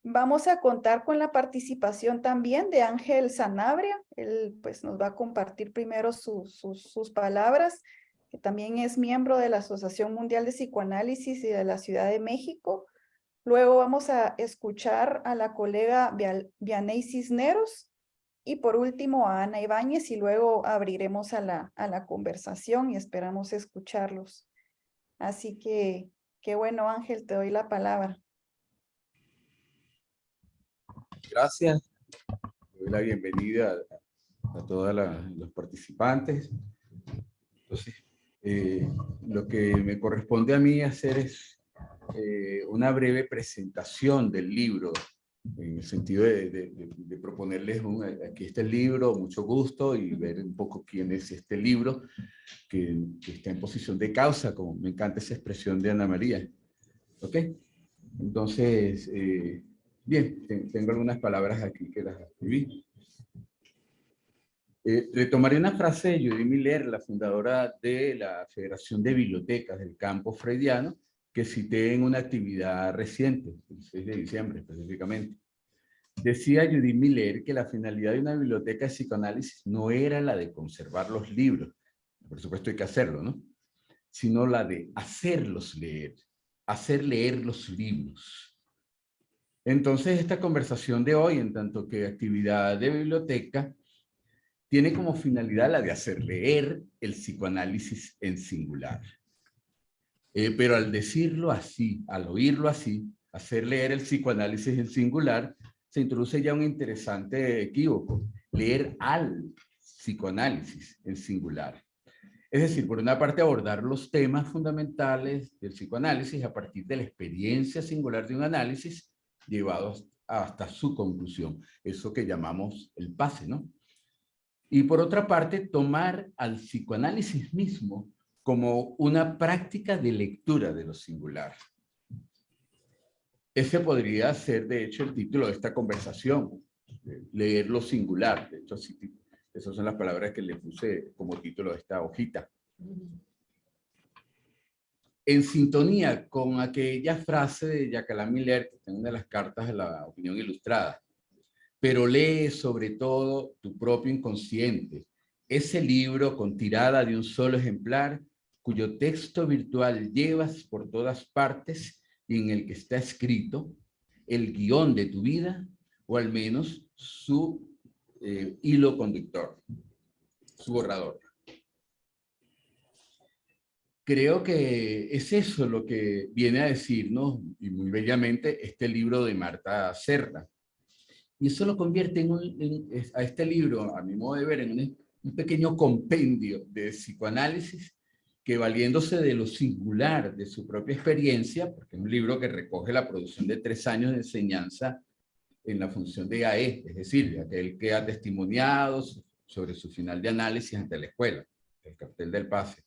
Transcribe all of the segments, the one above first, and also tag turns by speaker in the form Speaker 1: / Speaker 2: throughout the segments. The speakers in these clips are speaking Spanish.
Speaker 1: Vamos a contar con la participación también de Ángel Sanabria. Él pues nos va a compartir primero sus palabras, que también es miembro de la Asociación Mundial de Psicoanálisis y de la Ciudad de México. Luego vamos a escuchar a la colega Vianey Cisneros y por último a Ana Ibáñez, y luego abriremos a la conversación y esperamos escucharlos. Así que, qué bueno, Ángel, te doy la palabra.
Speaker 2: Gracias. Doy la bienvenida a todos los participantes. Entonces, lo que me corresponde a mí hacer es una breve presentación del libro, en el sentido de proponerles aquí está el libro, mucho gusto, y ver un poco quién es este libro, que está en posición de causa, como me encanta esa expresión de Ana María. ¿Ok? Entonces, bien, tengo algunas palabras aquí que las escribí. Retomaré una frase de Judith Miller, la fundadora de la Federación de Bibliotecas del Campo Freudiano, que cité en una actividad reciente, el 6 de diciembre específicamente. Decía Judith Miller que la finalidad de una biblioteca de psicoanálisis no era la de conservar los libros, por supuesto hay que hacerlo, ¿no? Sino la de hacerlos leer, hacer leer los libros. Entonces, esta conversación de hoy, en tanto que actividad de biblioteca, tiene como finalidad la de hacer leer el psicoanálisis en singular. Pero al decirlo así, al oírlo así, hacer leer el psicoanálisis en singular, se introduce ya un interesante equívoco, leer al psicoanálisis en singular. Es decir, por una parte abordar los temas fundamentales del psicoanálisis a partir de la experiencia singular de un análisis llevados hasta su conclusión, eso que llamamos el pase, ¿no? Y por otra parte, tomar al psicoanálisis mismo como una práctica de lectura de lo singular. Ese podría ser, de hecho, el título de esta conversación, leer lo singular. De hecho, sí, esas son las palabras que le puse como título de esta hojita. En sintonía con aquella frase de Jacques Miller, que está en una de las cartas de la opinión ilustrada, pero lee sobre todo tu propio inconsciente, ese libro con tirada de un solo ejemplar, cuyo texto virtual llevas por todas partes y en el que está escrito el guión de tu vida, o al menos su hilo conductor, su borrador. Creo que es eso lo que viene a decirnos, y muy bellamente, este libro de Marta Serra. Y eso lo convierte a este libro, a mi modo de ver, en un pequeño compendio de psicoanálisis que, valiéndose de lo singular de su propia experiencia, porque es un libro que recoge la producción de 3 años de enseñanza en la función de AE, es decir, de aquel que ha testimoniado sobre su final de análisis ante la escuela, el cartel del pase.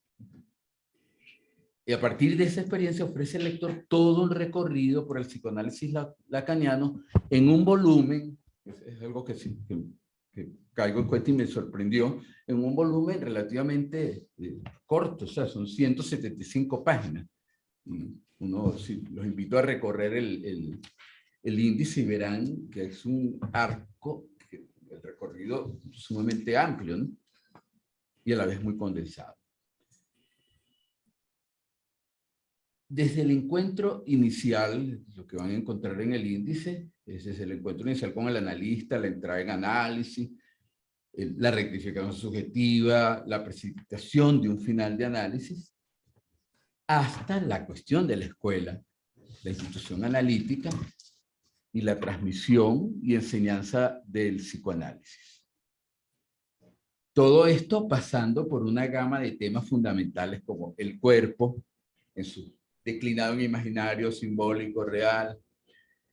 Speaker 2: Y a partir de esa experiencia ofrece al lector todo un recorrido por el psicoanálisis lacaniano en un volumen, es algo que caigo en cuenta y me sorprendió, en un volumen relativamente corto, o sea, son 175 páginas. Los invito a recorrer el índice y verán que es un arco, el recorrido sumamente amplio, ¿no? Y a la vez muy condensado. Desde el encuentro inicial, lo que van a encontrar en el índice, es desde el encuentro inicial con el analista, la entrada en análisis, la rectificación subjetiva, la precipitación de un final de análisis, hasta la cuestión de la escuela, la institución analítica y la transmisión y enseñanza del psicoanálisis. Todo esto pasando por una gama de temas fundamentales como el cuerpo, en su declinado en imaginario, simbólico, real,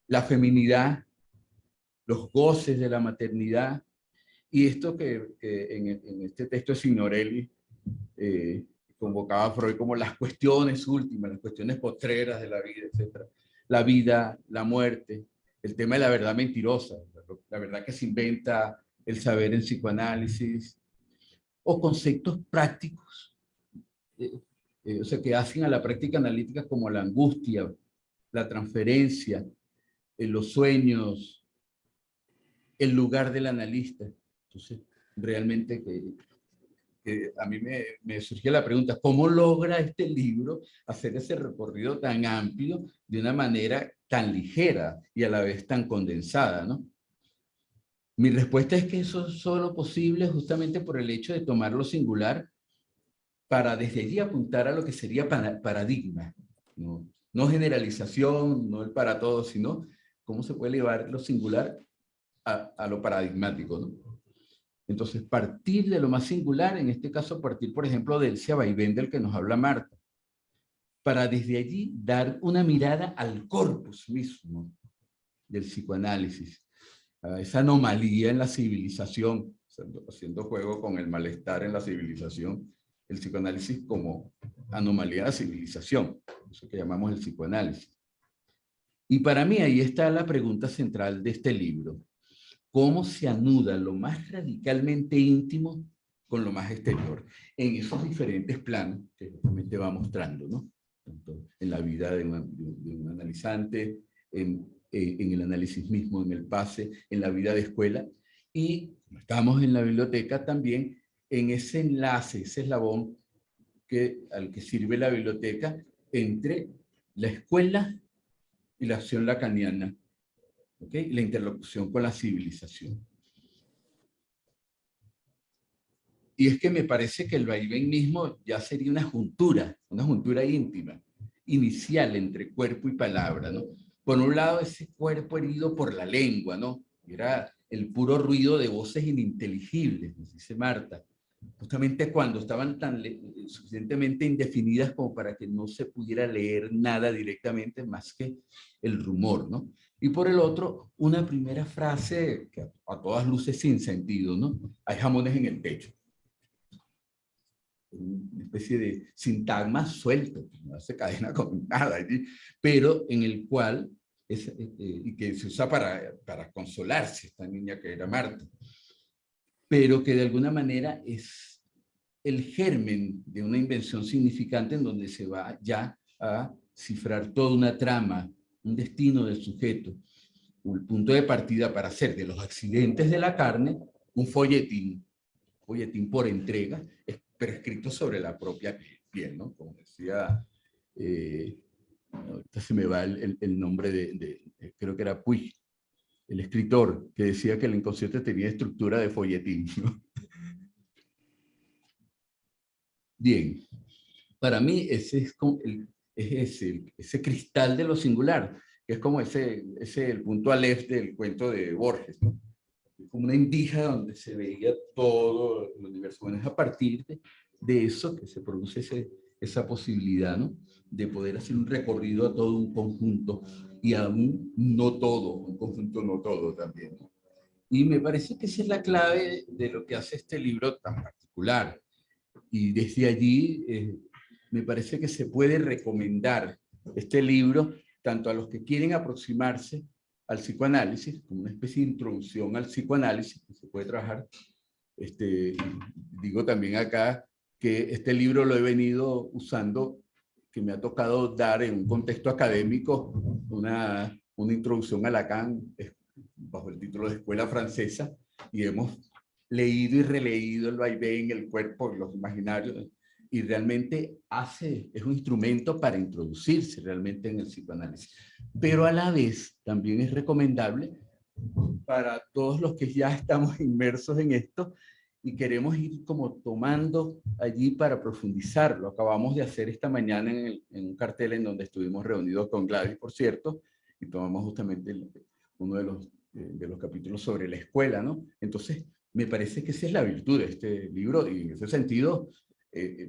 Speaker 2: la feminidad, los goces de la maternidad, y esto que en este texto de Signorelli convocaba a Freud como las cuestiones últimas, las cuestiones postreras de la vida, etc. La vida, la muerte, el tema de la verdad mentirosa, la verdad que se inventa, el saber en psicoanálisis, o conceptos prácticos o sea, que hacen a la práctica analítica como la angustia, la transferencia, los sueños, el lugar del analista. Entonces, realmente a mí me surgió la pregunta, ¿cómo logra este libro hacer ese recorrido tan amplio de una manera tan ligera y a la vez tan condensada, ¿no? Mi respuesta es que eso es solo posible justamente por el hecho de tomar lo singular para desde allí apuntar a lo que sería paradigma, ¿no? No generalización, no el para todos, sino cómo se puede llevar lo singular a lo paradigmático, ¿no? Entonces, partir de lo más singular, en este caso, partir, por ejemplo, del vaivén del que nos habla Marta, para desde allí dar una mirada al corpus mismo del psicoanálisis, a esa anomalía en la civilización, haciendo juego con el malestar en la civilización, el psicoanálisis como anomalía de la civilización, eso que llamamos el psicoanálisis. Y para mí ahí está la pregunta central de este libro. ¿Cómo se anuda lo más radicalmente íntimo con lo más exterior? En esos diferentes planos que justamente va mostrando, ¿no? Tanto en la vida de un analizante, en el análisis mismo, en el pase, en la vida de escuela. Y estamos en la biblioteca también, en ese enlace, ese eslabón al que sirve la biblioteca entre la escuela y la acción lacaniana. ¿Okay? La interlocución con la civilización. Y es que me parece que el vaivén mismo ya sería una juntura íntima, inicial entre cuerpo y palabra, ¿no? Por un lado, ese cuerpo herido por la lengua, ¿no? Era el puro ruido de voces ininteligibles, nos dice Marta, justamente cuando estaban tan suficientemente indefinidas como para que no se pudiera leer nada directamente más que el rumor, ¿no? Y por el otro, una primera frase que a todas luces sin sentido, ¿no? Hay jamones en el techo. Una especie de sintagma suelto, no se cadena con nada, pero en el cual, y que se usa para consolarse esta niña que era Marta, pero que de alguna manera es el germen de una invención significante en donde se va ya a cifrar toda una trama, un destino del sujeto, un punto de partida para hacer de los accidentes de la carne un folletín por entrega, pero escrito sobre la propia piel, ¿no? Como decía, ahorita se me va el nombre creo que era Puig, el escritor, que decía que el inconsciente tenía estructura de folletín, ¿no? Bien, para mí ese es como ese cristal de lo singular, que es como el punto aleph del cuento de Borges, ¿no? Como una indija donde se veía todo el universo. Bueno, es a partir de eso que se produce esa posibilidad, ¿no? De poder hacer un recorrido a todo un conjunto y aún no todo, un conjunto no todo también, ¿no? Y me parece que esa es la clave de lo que hace este libro tan particular. Y desde allí me parece que se puede recomendar este libro tanto a los que quieren aproximarse al psicoanálisis, como una especie de introducción al psicoanálisis, que se puede trabajar. Digo también acá que este libro lo he venido usando, que me ha tocado dar en un contexto académico una introducción a Lacan bajo el título de Escuela Francesa, y hemos leído y releído el vaivén, el cuerpo, los imaginarios, y realmente es un instrumento para introducirse realmente en el psicoanálisis. Pero a la vez también es recomendable para todos los que ya estamos inmersos en esto y queremos ir como tomando allí para profundizarlo. Acabamos de hacer esta mañana en un cartel en donde estuvimos reunidos con Gladys, por cierto, y tomamos justamente uno de los capítulos sobre la escuela, ¿no? Entonces, me parece que esa es la virtud de este libro y en ese sentido,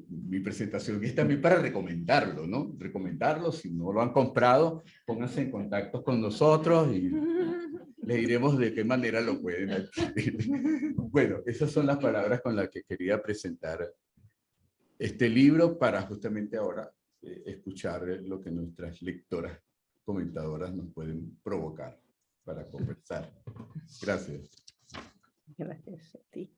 Speaker 2: mi presentación es también para recomendarlo, ¿no? Recomendarlo, si no lo han comprado, pónganse en contacto con nosotros y les diremos de qué manera lo pueden adquirir. Bueno, esas son las palabras con las que quería presentar este libro para justamente ahora escuchar lo que nuestras lectoras comentadoras nos pueden provocar para conversar. Gracias.
Speaker 1: Gracias a ti.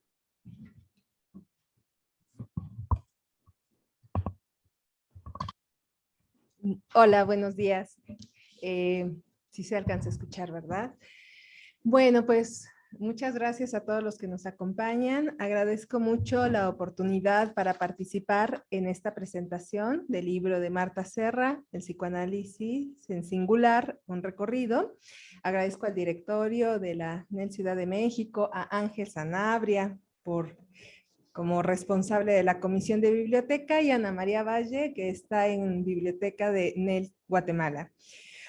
Speaker 3: Hola, buenos días. Sí se alcanza a escuchar, ¿verdad? Bueno, pues muchas gracias a todos los que nos acompañan. Agradezco mucho la oportunidad para participar en esta presentación del libro de Marta Serra, El psicoanálisis en singular, un recorrido. Agradezco al directorio de la NEL Ciudad de México, a Ángel Sanabria como responsable de la Comisión de Biblioteca, y Ana María Valle, que está en Biblioteca de NEL Guatemala.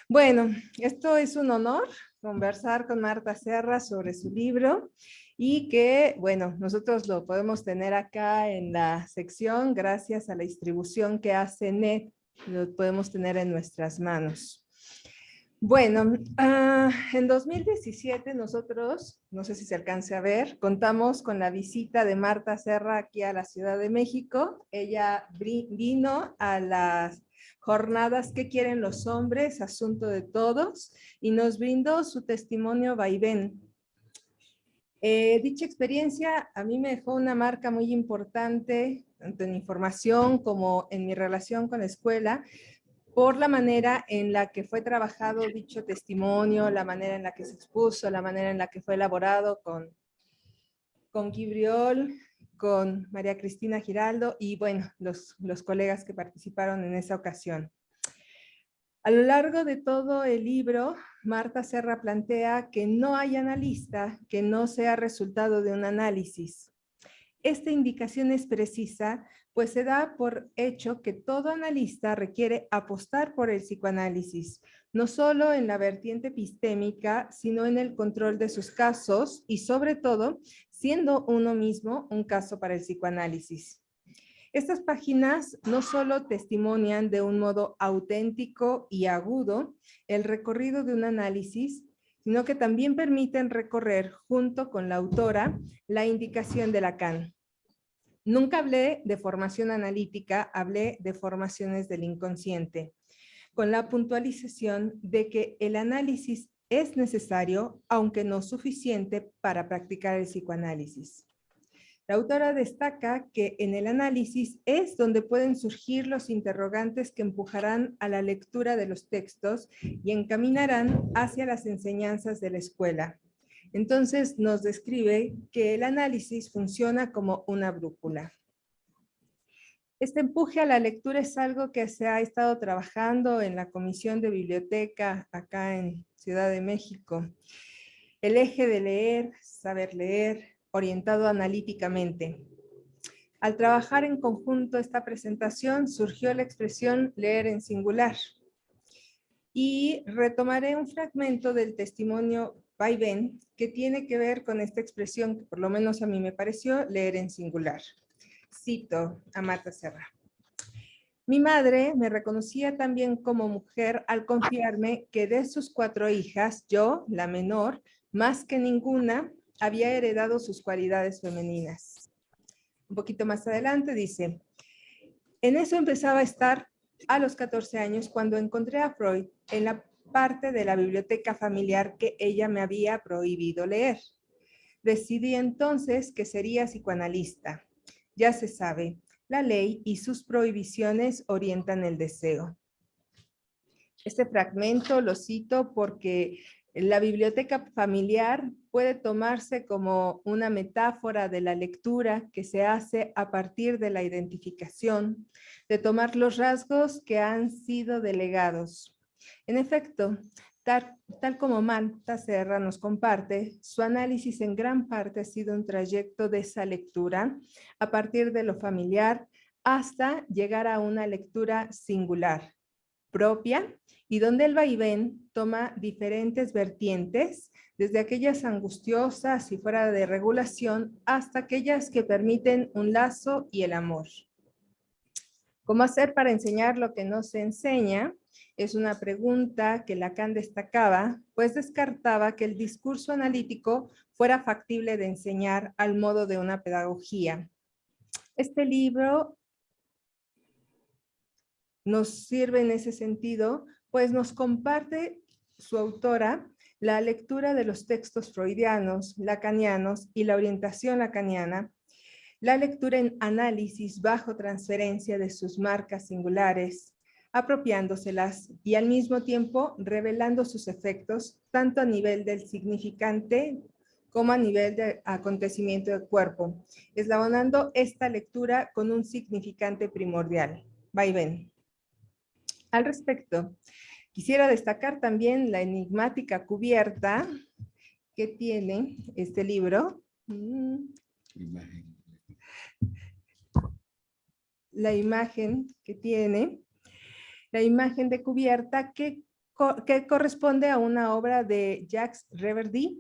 Speaker 3: Bueno, esto es un honor, conversar con Marta Serra sobre su libro, y que, bueno, nosotros lo podemos tener acá en la sección gracias a la distribución que hace NET, lo podemos tener en nuestras manos. Bueno, en 2017 nosotros, no sé si se alcance a ver, contamos con la visita de Marta Serra aquí a la Ciudad de México. Ella vino a las jornadas ¿Qué quieren los hombres? Asunto de todos, y nos brindó su testimonio vaivén. Dicha experiencia a mí me dejó una marca muy importante, tanto en mi formación como en mi relación con la escuela, por la manera en la que fue trabajado dicho testimonio, la manera en la que se expuso, la manera en la que fue elaborado con Guibriol, con María Cristina Giraldo y, bueno, los colegas que participaron en esa ocasión. A lo largo de todo el libro, Marta Serra plantea que no hay analista que no sea resultado de un análisis. Esta indicación es precisa, pues se da por hecho que todo analista requiere apostar por el psicoanálisis, no solo en la vertiente epistémica, sino en el control de sus casos y, sobre todo, siendo uno mismo un caso para el psicoanálisis. Estas páginas no solo testimonian de un modo auténtico y agudo el recorrido de un análisis, sino que también permiten recorrer junto con la autora la indicación de Lacan. Nunca hablé de formación analítica, hablé de formaciones del inconsciente, con la puntualización de que el análisis es necesario, aunque no suficiente, para practicar el psicoanálisis. La autora destaca que en el análisis es donde pueden surgir los interrogantes que empujarán a la lectura de los textos y encaminarán hacia las enseñanzas de la escuela. Entonces nos describe que el análisis funciona como una brújula. Este empuje a la lectura es algo que se ha estado trabajando en la Comisión de Biblioteca acá en Ciudad de México. El eje de leer, saber leer, orientado analíticamente. Al trabajar en conjunto esta presentación surgió la expresión leer en singular. Y retomaré un fragmento del testimonio vaivén que tiene que ver con esta expresión que por lo menos a mí me pareció leer en singular. Cito a Marta Serra. Mi madre me reconocía también como mujer al confiarme que de sus 4 hijas, yo, la menor, más que ninguna, había heredado sus cualidades femeninas. Un poquito más adelante dice, en eso empezaba a estar a los 14 años cuando encontré a Freud en la parte de la biblioteca familiar que ella me había prohibido leer. Decidí entonces que sería psicoanalista. Ya se sabe, la ley y sus prohibiciones orientan el deseo. Este fragmento lo cito porque la biblioteca familiar puede tomarse como una metáfora de la lectura que se hace a partir de la identificación, de tomar los rasgos que han sido delegados. En efecto, tal como Marta Serra nos comparte, su análisis en gran parte ha sido un trayecto de esa lectura a partir de lo familiar hasta llegar a una lectura singular, propia, y donde el vaivén toma diferentes vertientes, desde aquellas angustiosas y fuera de regulación hasta aquellas que permiten un lazo y el amor. ¿Cómo hacer para enseñar lo que no se enseña? Es una pregunta que Lacan destacaba, pues descartaba que el discurso analítico fuera factible de enseñar al modo de una pedagogía. Este libro nos sirve en ese sentido, pues nos comparte su autora la lectura de los textos freudianos, lacanianos y la orientación lacaniana, la lectura en análisis bajo transferencia de sus marcas singulares, apropiándoselas y al mismo tiempo revelando sus efectos tanto a nivel del significante como a nivel de acontecimiento del cuerpo, eslabonando esta lectura con un significante primordial. Vaivén. Al respecto, quisiera destacar también la enigmática cubierta que tiene este libro. La imagen que tiene, la imagen de cubierta que corresponde a una obra de Jacques Reverdy,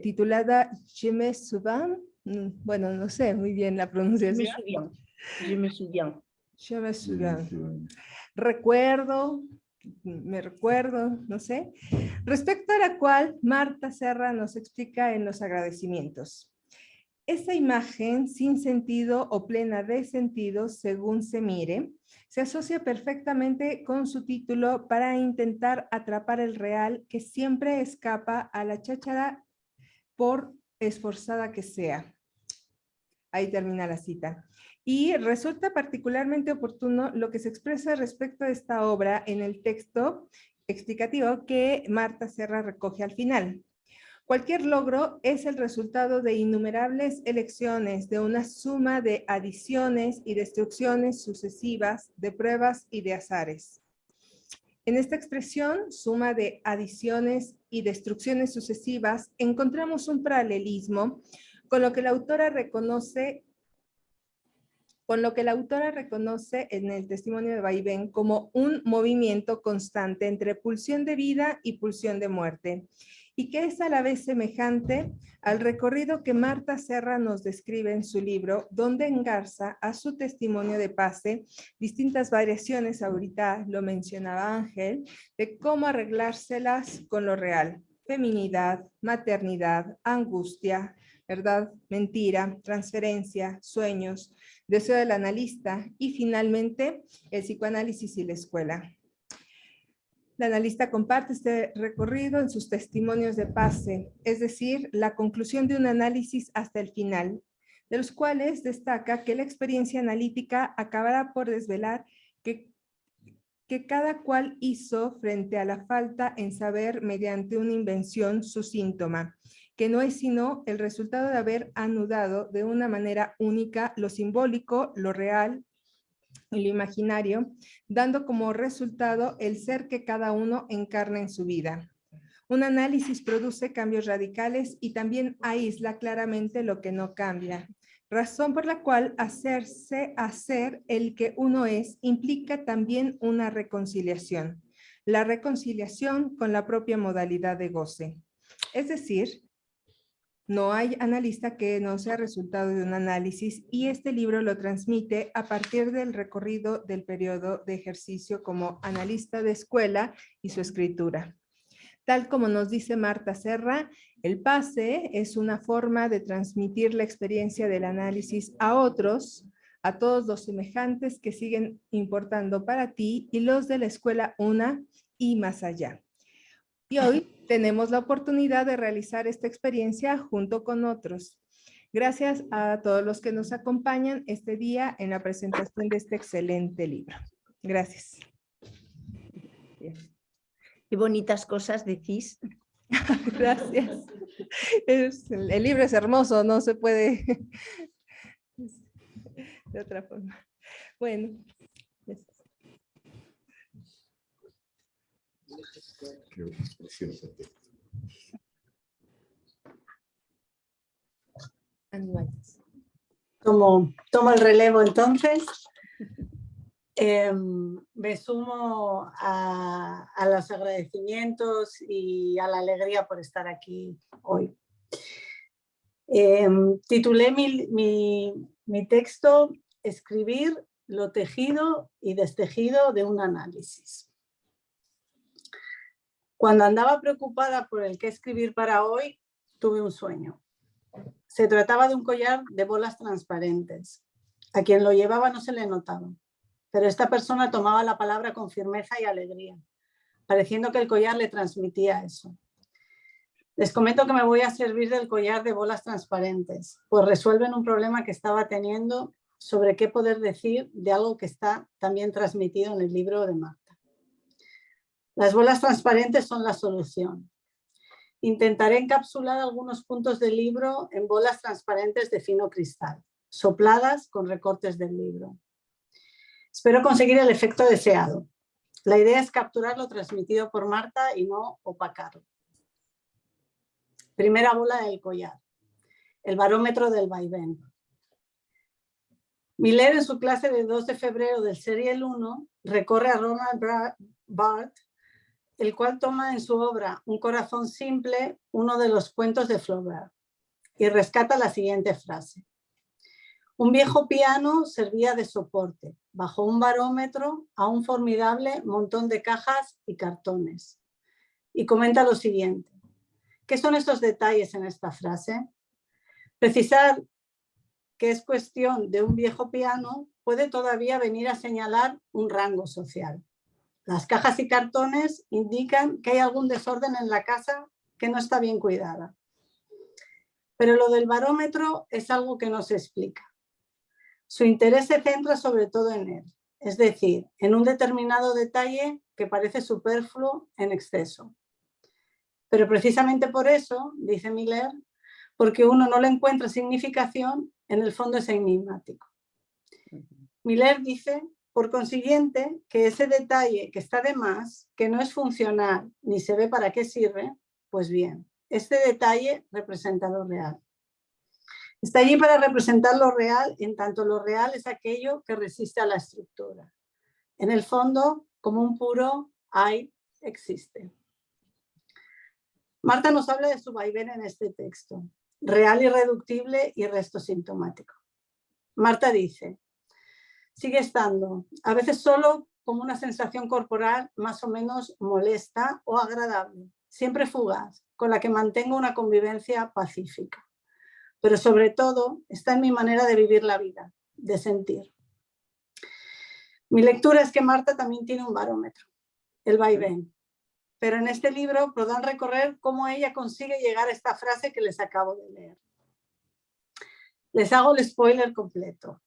Speaker 3: titulada Je me souviens. Bueno, no sé muy bien la pronunciación.
Speaker 4: Je me souviens.
Speaker 3: Je me souviens. Recuerdo, me recuerdo, no sé. Respecto a la cual Marta Serra nos explica en los agradecimientos. Esta imagen sin sentido o plena de sentido, según se mire, se asocia perfectamente con su título para intentar atrapar el real que siempre escapa a la cháchara por esforzada que sea. Ahí termina la cita. Y resulta particularmente oportuno lo que se expresa respecto a esta obra en el texto explicativo que Marta Serra recoge al final. Cualquier logro es el resultado de innumerables elecciones, de una suma de adiciones y destrucciones sucesivas, de pruebas y de azares. En esta expresión, suma de adiciones y destrucciones sucesivas, encontramos un paralelismo con lo que la autora reconoce en el testimonio de Vaivén como un movimiento constante entre pulsión de vida y pulsión de muerte, y que es a la vez semejante al recorrido que Marta Serra nos describe en su libro, donde engarza a su testimonio de pase distintas variaciones, ahorita lo mencionaba Ángel, de cómo arreglárselas con lo real: feminidad, maternidad, angustia, verdad, mentira, transferencia, sueños, deseo del analista y finalmente el psicoanálisis y la escuela. La analista comparte este recorrido en sus testimonios de pase, es decir, la conclusión de un análisis hasta el final, de los cuales destaca que la experiencia analítica acabará por desvelar que cada cual hizo frente a la falta en saber mediante una invención su síntoma, que no es sino el resultado de haber anudado de una manera única lo simbólico, lo real y lo imaginario, dando como resultado el ser que cada uno encarna en su vida. Un análisis produce cambios radicales y también aísla claramente lo que no cambia, razón por la cual hacerse hacer el que uno es implica también una reconciliación, la reconciliación con la propia modalidad de goce. Es decir, no hay analista que no sea resultado de un análisis, y este libro lo transmite a partir del recorrido del periodo de ejercicio como analista de escuela y su escritura. Tal como nos dice Marta Serra, el pase es una forma de transmitir la experiencia del análisis a otros, a todos los semejantes que siguen importando para ti y los de la escuela una y más allá. Y hoy tenemos la oportunidad de realizar esta experiencia junto con otros. Gracias a todos los que nos acompañan este día en la presentación de este excelente libro. Gracias.
Speaker 4: Qué bonitas cosas decís.
Speaker 3: Gracias. El libro es hermoso, no se puede de otra forma. Bueno.
Speaker 2: Qué precioso.
Speaker 5: Tomo el relevo entonces. Me sumo a los agradecimientos y a la alegría por estar aquí hoy. Titulé mi texto Escribir lo tejido y destejido de un análisis. Cuando andaba preocupada por el qué escribir para hoy, tuve un sueño. Se trataba de un collar de bolas transparentes. A quien lo llevaba no se le notaba, pero esta persona tomaba la palabra con firmeza y alegría, pareciendo que el collar le transmitía eso. Les comento que me voy a servir del collar de bolas transparentes, pues resuelven un problema que estaba teniendo sobre qué poder decir de algo que está también transmitido en el libro de Marta. Las bolas transparentes son la solución. Intentaré encapsular algunos puntos del libro en bolas transparentes de fino cristal, sopladas con recortes del libro. Espero conseguir el efecto deseado. La idea es capturar lo transmitido por Marta y no opacarlo. Primera bola del collar. El barómetro del vaivén. Miller, en su clase de 2 de febrero del Serial 1, recorre a Ronald Barthes, el cual toma en su obra Un corazón simple, uno de los cuentos de Flaubert, y rescata la siguiente frase. Un viejo piano servía de soporte, bajo un barómetro, a un formidable montón de cajas y cartones. Y comenta lo siguiente. ¿Qué son estos detalles en esta frase? Precisar que es cuestión de un viejo piano puede todavía venir a señalar un rango social. Las cajas y cartones indican que hay algún desorden en la casa que no está bien cuidada. Pero lo del barómetro es algo que no se explica. Su interés se centra sobre todo en él, es decir, en un determinado detalle que parece superfluo en exceso. Pero precisamente por eso, dice Miller, porque uno no le encuentra significación, en el fondo es enigmático. Miller dice, por consiguiente, que ese detalle que está de más, que no es funcional ni se ve para qué sirve, pues bien, este detalle representa lo real. Está allí para representar lo real, en tanto lo real es aquello que resiste a la estructura. En el fondo, como un puro hay, existe. Marta nos habla de su vaivén en este texto, real, irreductible y resto sintomático. Marta dice, sigue estando, a veces solo como una sensación corporal más o menos molesta o agradable, siempre fugaz, con la que mantengo una convivencia pacífica. Pero sobre todo está en mi manera de vivir la vida, de sentir. Mi lectura es que Marta también tiene un barómetro, el vaivén. Pero en este libro podrán recorrer cómo ella consigue llegar a esta frase que les acabo de leer. Les hago el spoiler completo.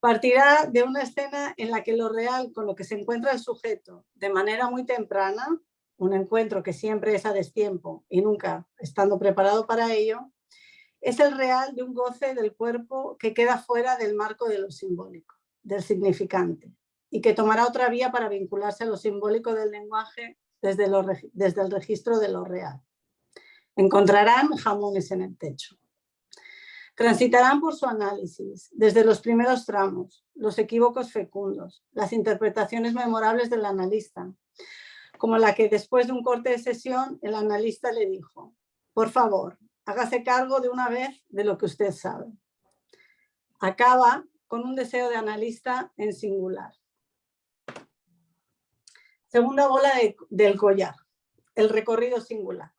Speaker 5: Partirá de una escena en la que lo real con lo que se encuentra el sujeto de manera muy temprana, un encuentro que siempre es a destiempo y nunca estando preparado para ello, es el real de un goce del cuerpo que queda fuera del marco de lo simbólico, del significante, y que tomará otra vía para vincularse a lo simbólico del lenguaje desde el registro de lo real. Encontrarán jamones en el techo. Transitarán por su análisis, desde los primeros tramos, los equívocos fecundos, las interpretaciones memorables del analista, como la que después de un corte de sesión el analista le dijo, por favor, hágase cargo de una vez de lo que usted sabe. Acaba con un deseo de analista en singular. Segunda bola del collar, el recorrido singular.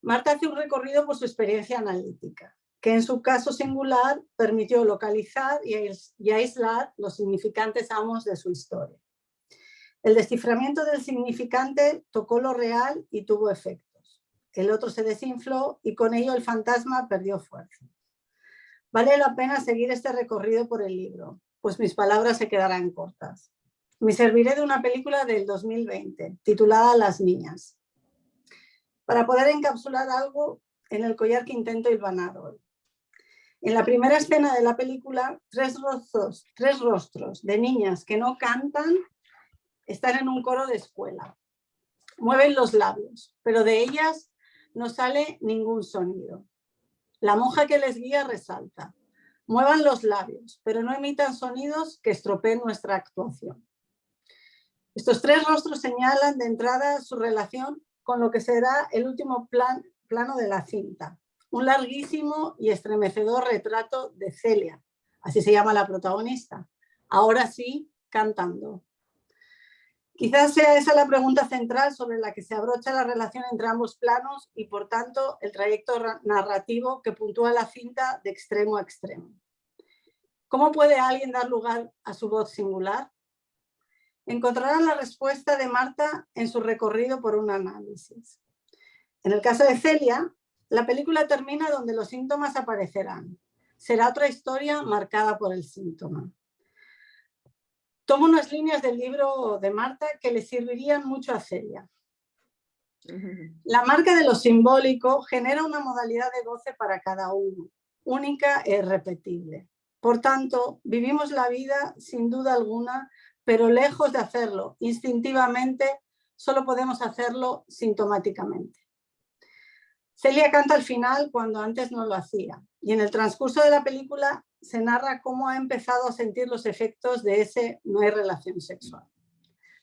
Speaker 5: Marta hace un recorrido por su experiencia analítica, que en su caso singular permitió localizar y aislar los significantes amos de su historia. El desciframiento del significante tocó lo real y tuvo efectos. El otro se desinfló y con ello el fantasma perdió fuerza. Vale la pena seguir este recorrido por el libro, pues mis palabras se quedarán cortas. Me serviré de una película del 2020, titulada Las niñas, para poder encapsular algo en el collar que intento hilvanar hoy. En la primera escena de la película, tres rostros de niñas que no cantan están en un coro de escuela. Mueven los labios, pero de ellas no sale ningún sonido. La monja que les guía resalta. Muevan los labios, pero no emitan sonidos que estropeen nuestra actuación. Estos tres rostros señalan de entrada su relación con lo que será el último plano de la cinta. Un larguísimo y estremecedor retrato de Celia, así se llama la protagonista, ahora sí cantando. Quizás sea esa la pregunta central sobre la que se abrocha la relación entre ambos planos y por tanto el trayecto narrativo que puntúa la cinta de extremo a extremo. ¿Cómo puede alguien dar lugar a su voz singular? Encontrarán la respuesta de Marta en su recorrido por un análisis. En el caso de Celia, la película termina donde los síntomas aparecerán. será otra historia marcada por el síntoma. Tomo unas líneas del libro de Marta que le servirían mucho a Celia. La marca de lo simbólico genera una modalidad de goce para cada uno, única e irrepetible. Por tanto, vivimos la vida sin duda alguna, pero lejos de hacerlo instintivamente, solo podemos hacerlo sintomáticamente. Celia canta al final cuando antes no lo hacía, y en el transcurso de la película se narra cómo ha empezado a sentir los efectos de ese no hay relación sexual.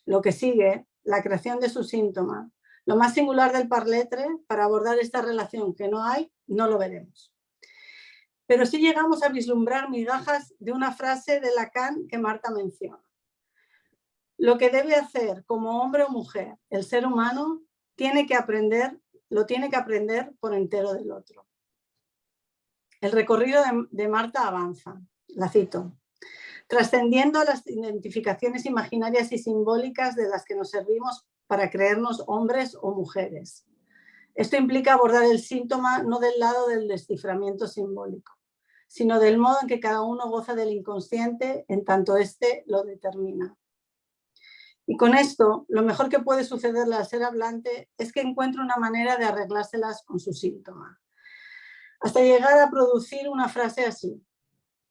Speaker 5: Lo que sigue, la creación de su síntoma, lo más singular del parletre para abordar esta relación que no hay, no lo veremos. Pero sí llegamos a vislumbrar migajas de una frase de Lacan que Marta menciona. Lo que debe hacer como hombre o mujer el ser humano lo tiene que aprender por entero del otro. El recorrido de Marta avanza, la cito, trascendiendo las identificaciones imaginarias y simbólicas de las que nos servimos para creernos hombres o mujeres. Esto implica abordar el síntoma no del lado del desciframiento simbólico, sino del modo en que cada uno goza del inconsciente en tanto éste lo determina. Y con esto, lo mejor que puede sucederle al ser hablante es que encuentre una manera de arreglárselas con su síntoma, hasta llegar a producir una frase así.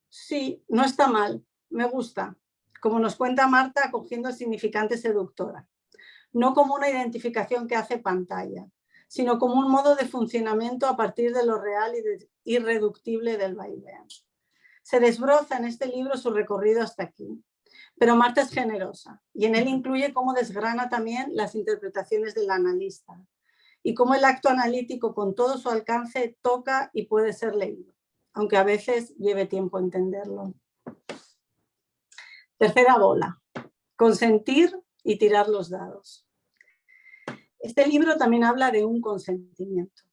Speaker 5: Sí, no está mal, me gusta, como nos cuenta Marta acogiendo el significante seductora, no como una identificación que hace pantalla, sino como un modo de funcionamiento a partir de lo real y irreductible del vaivén. Se desbroza en este libro su recorrido hasta aquí, pero Marta es generosa y en él incluye cómo desgrana también las interpretaciones del analista y cómo el acto analítico con todo su alcance toca y puede ser leído, aunque a veces lleve tiempo entenderlo. Tercera bola, consentir y tirar los dados. Este libro también habla de un consentimiento.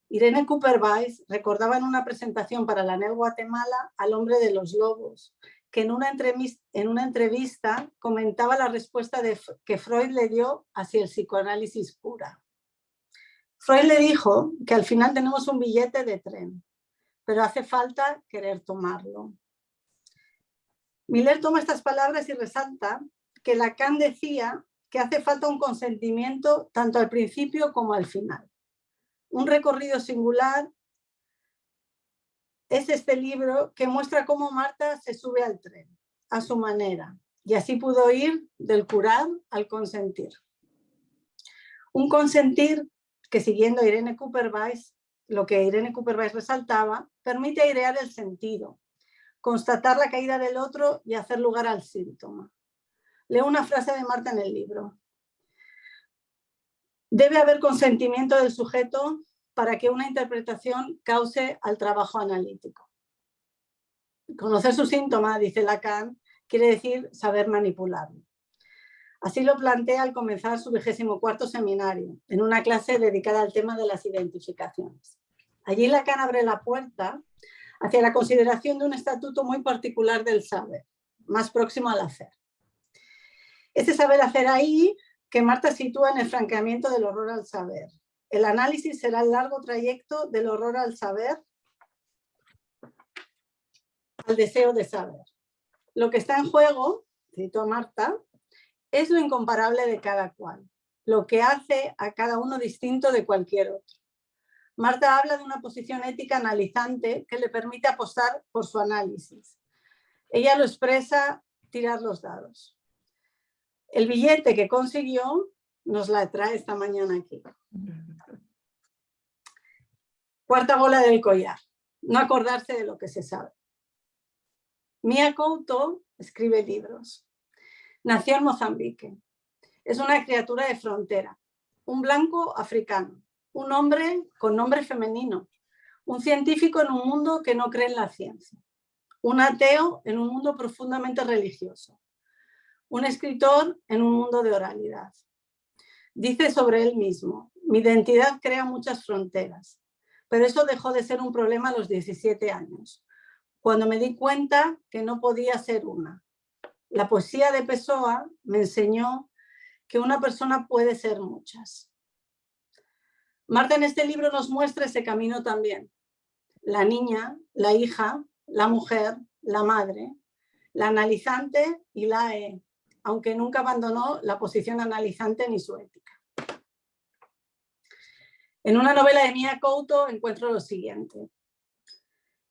Speaker 5: Irene Cooper Weiss recordaba en una presentación para la ANEL Guatemala al hombre de los lobos, que en una entrevista comentaba la respuesta que Freud le dio hacia el psicoanálisis pura. Freud le dijo que al final tenemos un billete de tren, pero hace falta querer tomarlo. Miller toma estas palabras y resalta que Lacan decía que hace falta un consentimiento tanto al principio como al final. Un recorrido singular es este libro que muestra cómo Marta se sube al tren, a su manera, y así pudo ir del curar al consentir. Un consentir que, siguiendo a Irene Cooper Weiss, lo que Irene Cooper Weiss resaltaba, permite airear el sentido, constatar la caída del otro y hacer lugar al síntoma. Leo una frase de Marta en el libro. Debe haber consentimiento del sujeto para que una interpretación cause al trabajo analítico. Conocer su síntoma, dice Lacan, quiere decir saber manipularlo. Así lo plantea al comenzar su 24º seminario, en una clase dedicada al tema de las identificaciones. Allí Lacan abre la puerta hacia la consideración de un estatuto muy particular del saber, más próximo al hacer. Este saber hacer ahí que Marta sitúa en el franqueamiento del horror al saber. El análisis será el largo trayecto del horror al saber al deseo de saber. Lo que está en juego, cito a Marta, es lo incomparable de cada cual, lo que hace a cada uno distinto de cualquier otro. Marta habla de una posición ética analizante que le permite apostar por su análisis. Ella lo expresa tirar los dados. El billete que consiguió nos la trae esta mañana aquí. Cuarta bola del collar, no acordarse de lo que se sabe. Mia Couto escribe libros. Nació en Mozambique. Es una criatura de frontera, un blanco africano, un hombre con nombre femenino, un científico en un mundo que no cree en la ciencia, un ateo en un mundo profundamente religioso, un escritor en un mundo de oralidad. Dice sobre él mismo, mi identidad crea muchas fronteras, pero eso dejó de ser un problema a los 17 años, cuando me di cuenta que no podía ser una. La poesía de Pessoa me enseñó que una persona puede ser muchas. Marta en este libro nos muestra ese camino también. la niña, la hija, la mujer, la madre, la analizante y la aunque nunca abandonó la posición analizante ni su ética. En una novela de Mia Couto encuentro lo siguiente.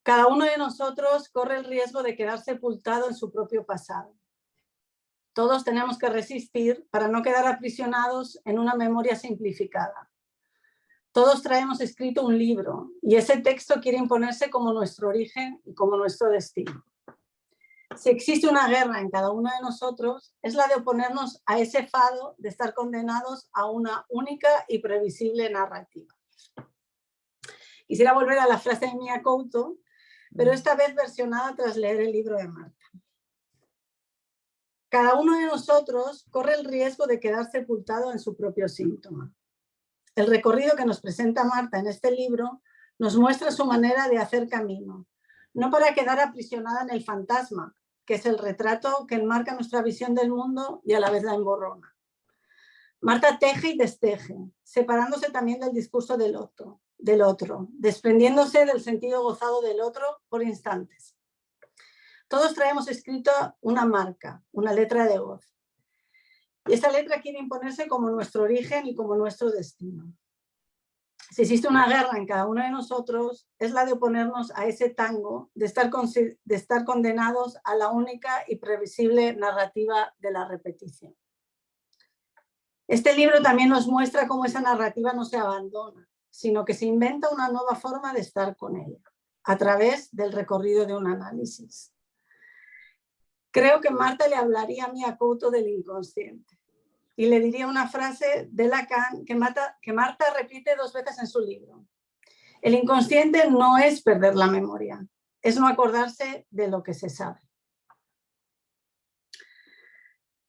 Speaker 5: Cada uno de nosotros corre el riesgo de quedar sepultado en su propio pasado. Todos tenemos que resistir para no quedar aprisionados en una memoria simplificada. Todos traemos escrito un libro y ese texto quiere imponerse como nuestro origen y como nuestro destino. Si existe una guerra en cada uno de nosotros, es la de oponernos a ese fado de estar condenados a una única y previsible narrativa. Quisiera volver a la frase de Mia Couto, pero esta vez versionada tras leer el libro de Marta. Cada uno de nosotros corre el riesgo de quedar sepultado en su propio síntoma. El recorrido que nos presenta Marta en este libro nos muestra su manera de hacer camino, no para quedar aprisionada en el fantasma, que es el retrato que enmarca nuestra visión del mundo y a la vez la emborrona. Marta teje y desteje, separándose también del discurso del otro, desprendiéndose del sentido gozado del otro por instantes. Todos traemos escrito una marca, una letra de voz. Y esa letra quiere imponerse como nuestro origen y como nuestro destino. Si existe una guerra en cada uno de nosotros, es la de oponernos a ese tango, de estar condenados a la única y previsible narrativa de la repetición. Este libro también nos muestra cómo esa narrativa no se abandona, sino que se inventa una nueva forma de estar con ella, a través del recorrido de un análisis. Creo que Marta le hablaría a Mia Couto del inconsciente y le diría una frase de Lacan que Marta repite 2 veces en su libro. El inconsciente no es perder la memoria, es no acordarse de lo que se sabe.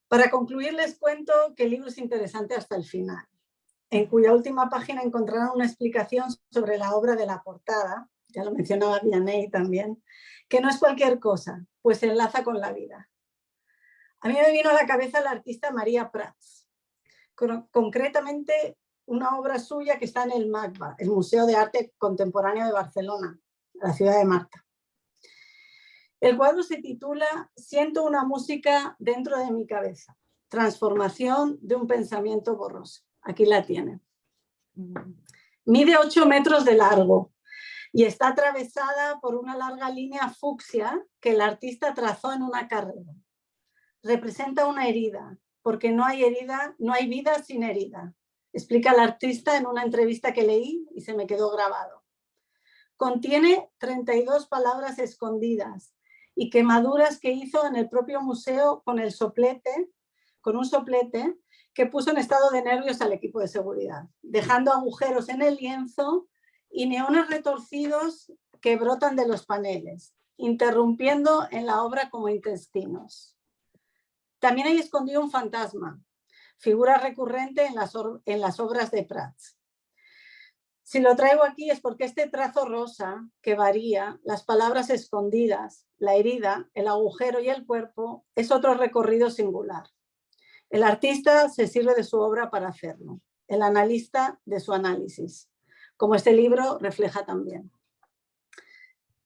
Speaker 5: Para concluir, les cuento que el libro es interesante hasta el final, en cuya última página encontrarán una explicación sobre la obra de la portada, ya lo mencionaba Vianney también, que no es cualquier cosa, pues se enlaza con la vida. A mí me vino a la cabeza la artista María Prats, concretamente una obra suya que está en el MACBA, el Museo de Arte Contemporáneo de Barcelona, la ciudad de Marta. El cuadro se titula Siento una música dentro de mi cabeza, transformación de un pensamiento borroso. Aquí la tienen. Mide 8 metros de largo y está atravesada por una larga línea fucsia que el artista trazó en una carrera. Representa una herida, porque no hay vida sin herida, explica el artista en una entrevista que leí y se me quedó grabado. Contiene 32 palabras escondidas y quemaduras que hizo en el propio museo con un soplete que puso en estado de nervios al equipo de seguridad, dejando agujeros en el lienzo y neones retorcidos que brotan de los paneles, interrumpiendo en la obra como intestinos. También hay escondido un fantasma, figura recurrente en las obras de Prats. Si lo traigo aquí es porque este trazo rosa que varía, las palabras escondidas, la herida, el agujero y el cuerpo, es otro recorrido singular. El artista se sirve de su obra para hacerlo, el analista de su análisis, como este libro refleja también.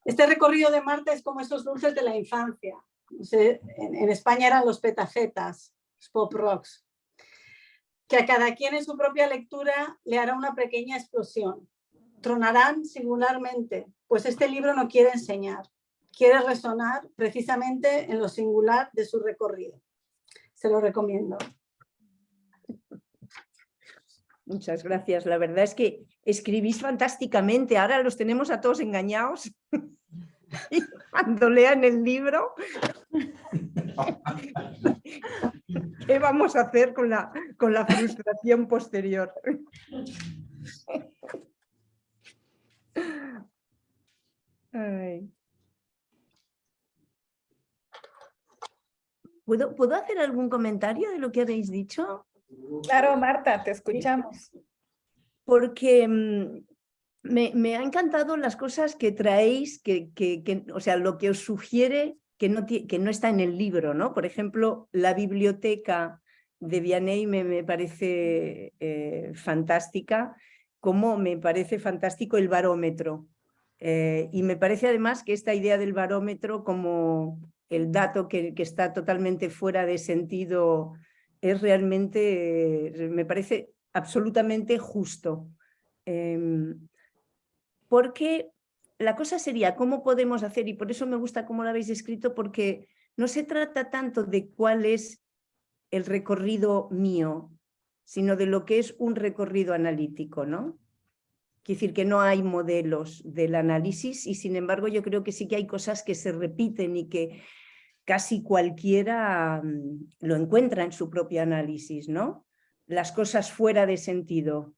Speaker 5: Este recorrido de Marta es como esos dulces de la infancia. En España eran los petacetas, los pop rocks, que a cada quien en su propia lectura le hará una pequeña explosión. Tronarán singularmente, pues este libro no quiere enseñar, quiere resonar precisamente en lo singular de su recorrido. Se lo recomiendo.
Speaker 4: Muchas gracias. La verdad es que escribís fantásticamente. Ahora los tenemos a todos engañados. Y cuando lean el libro, ¿qué vamos a hacer con la frustración posterior? Ay. ¿Puedo hacer algún comentario de lo que habéis dicho?
Speaker 1: Claro, Marta, te escuchamos.
Speaker 4: Porque me ha encantado las cosas que traéis, o sea, lo que os sugiere que no está en el libro, ¿no? Por ejemplo, la biblioteca de Vianney me parece fantástica, como me parece fantástico el barómetro, Y me parece además que esta idea del barómetro como el dato que está totalmente fuera de sentido es realmente, me parece absolutamente justo. Porque la cosa sería cómo podemos hacer, y por eso me gusta cómo lo habéis escrito, porque no se trata tanto de cuál es el recorrido mío, sino de lo que es un recorrido analítico, ¿no? Quiere decir que no hay modelos del análisis y sin embargo yo creo que sí que hay cosas que se repiten y que casi cualquiera lo encuentra en su propio análisis, ¿no? Las cosas fuera de sentido.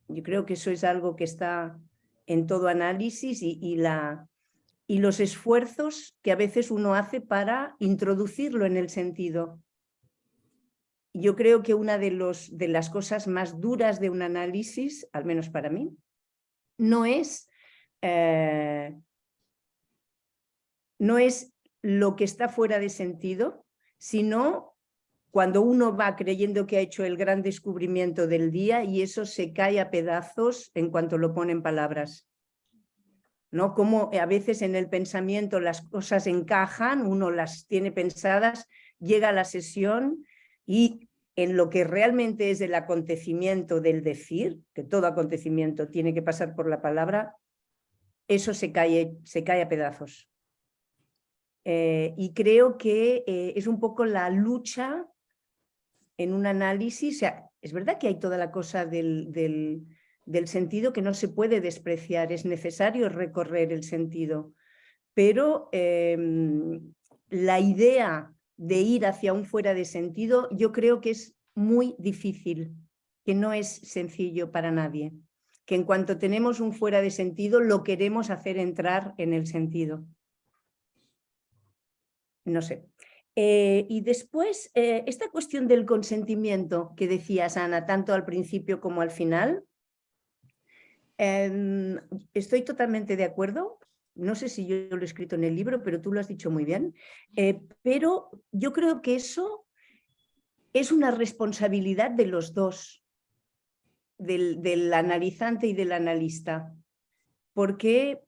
Speaker 4: Yo creo que eso es algo que está en todo análisis y los esfuerzos que a veces uno hace para introducirlo en el sentido. Yo creo que una de las cosas más duras de un análisis, al menos para mí, no es lo que está fuera de sentido, sino cuando uno va creyendo que ha hecho el gran descubrimiento del día y eso se cae a pedazos en cuanto lo pone en palabras. ¿No? Como a veces en el pensamiento las cosas encajan, uno las tiene pensadas, llega a la sesión y en lo que realmente es el acontecimiento del decir, que todo acontecimiento tiene que pasar por la palabra, eso se cae a pedazos. Y creo que es un poco la lucha en un análisis. O sea, es verdad que hay toda la cosa del sentido que no se puede despreciar, es necesario recorrer el sentido, pero la idea de ir hacia un fuera de sentido yo creo que es muy difícil, que no es sencillo para nadie, que en cuanto tenemos un fuera de sentido lo queremos hacer entrar en el sentido. No sé. Y después, esta cuestión del consentimiento que decías, Ana, tanto al principio como al final, estoy totalmente de acuerdo. No sé si yo lo he escrito en el libro, pero tú lo has dicho muy bien. Pero yo creo que eso es una responsabilidad de los dos, del analizante y del analista, porque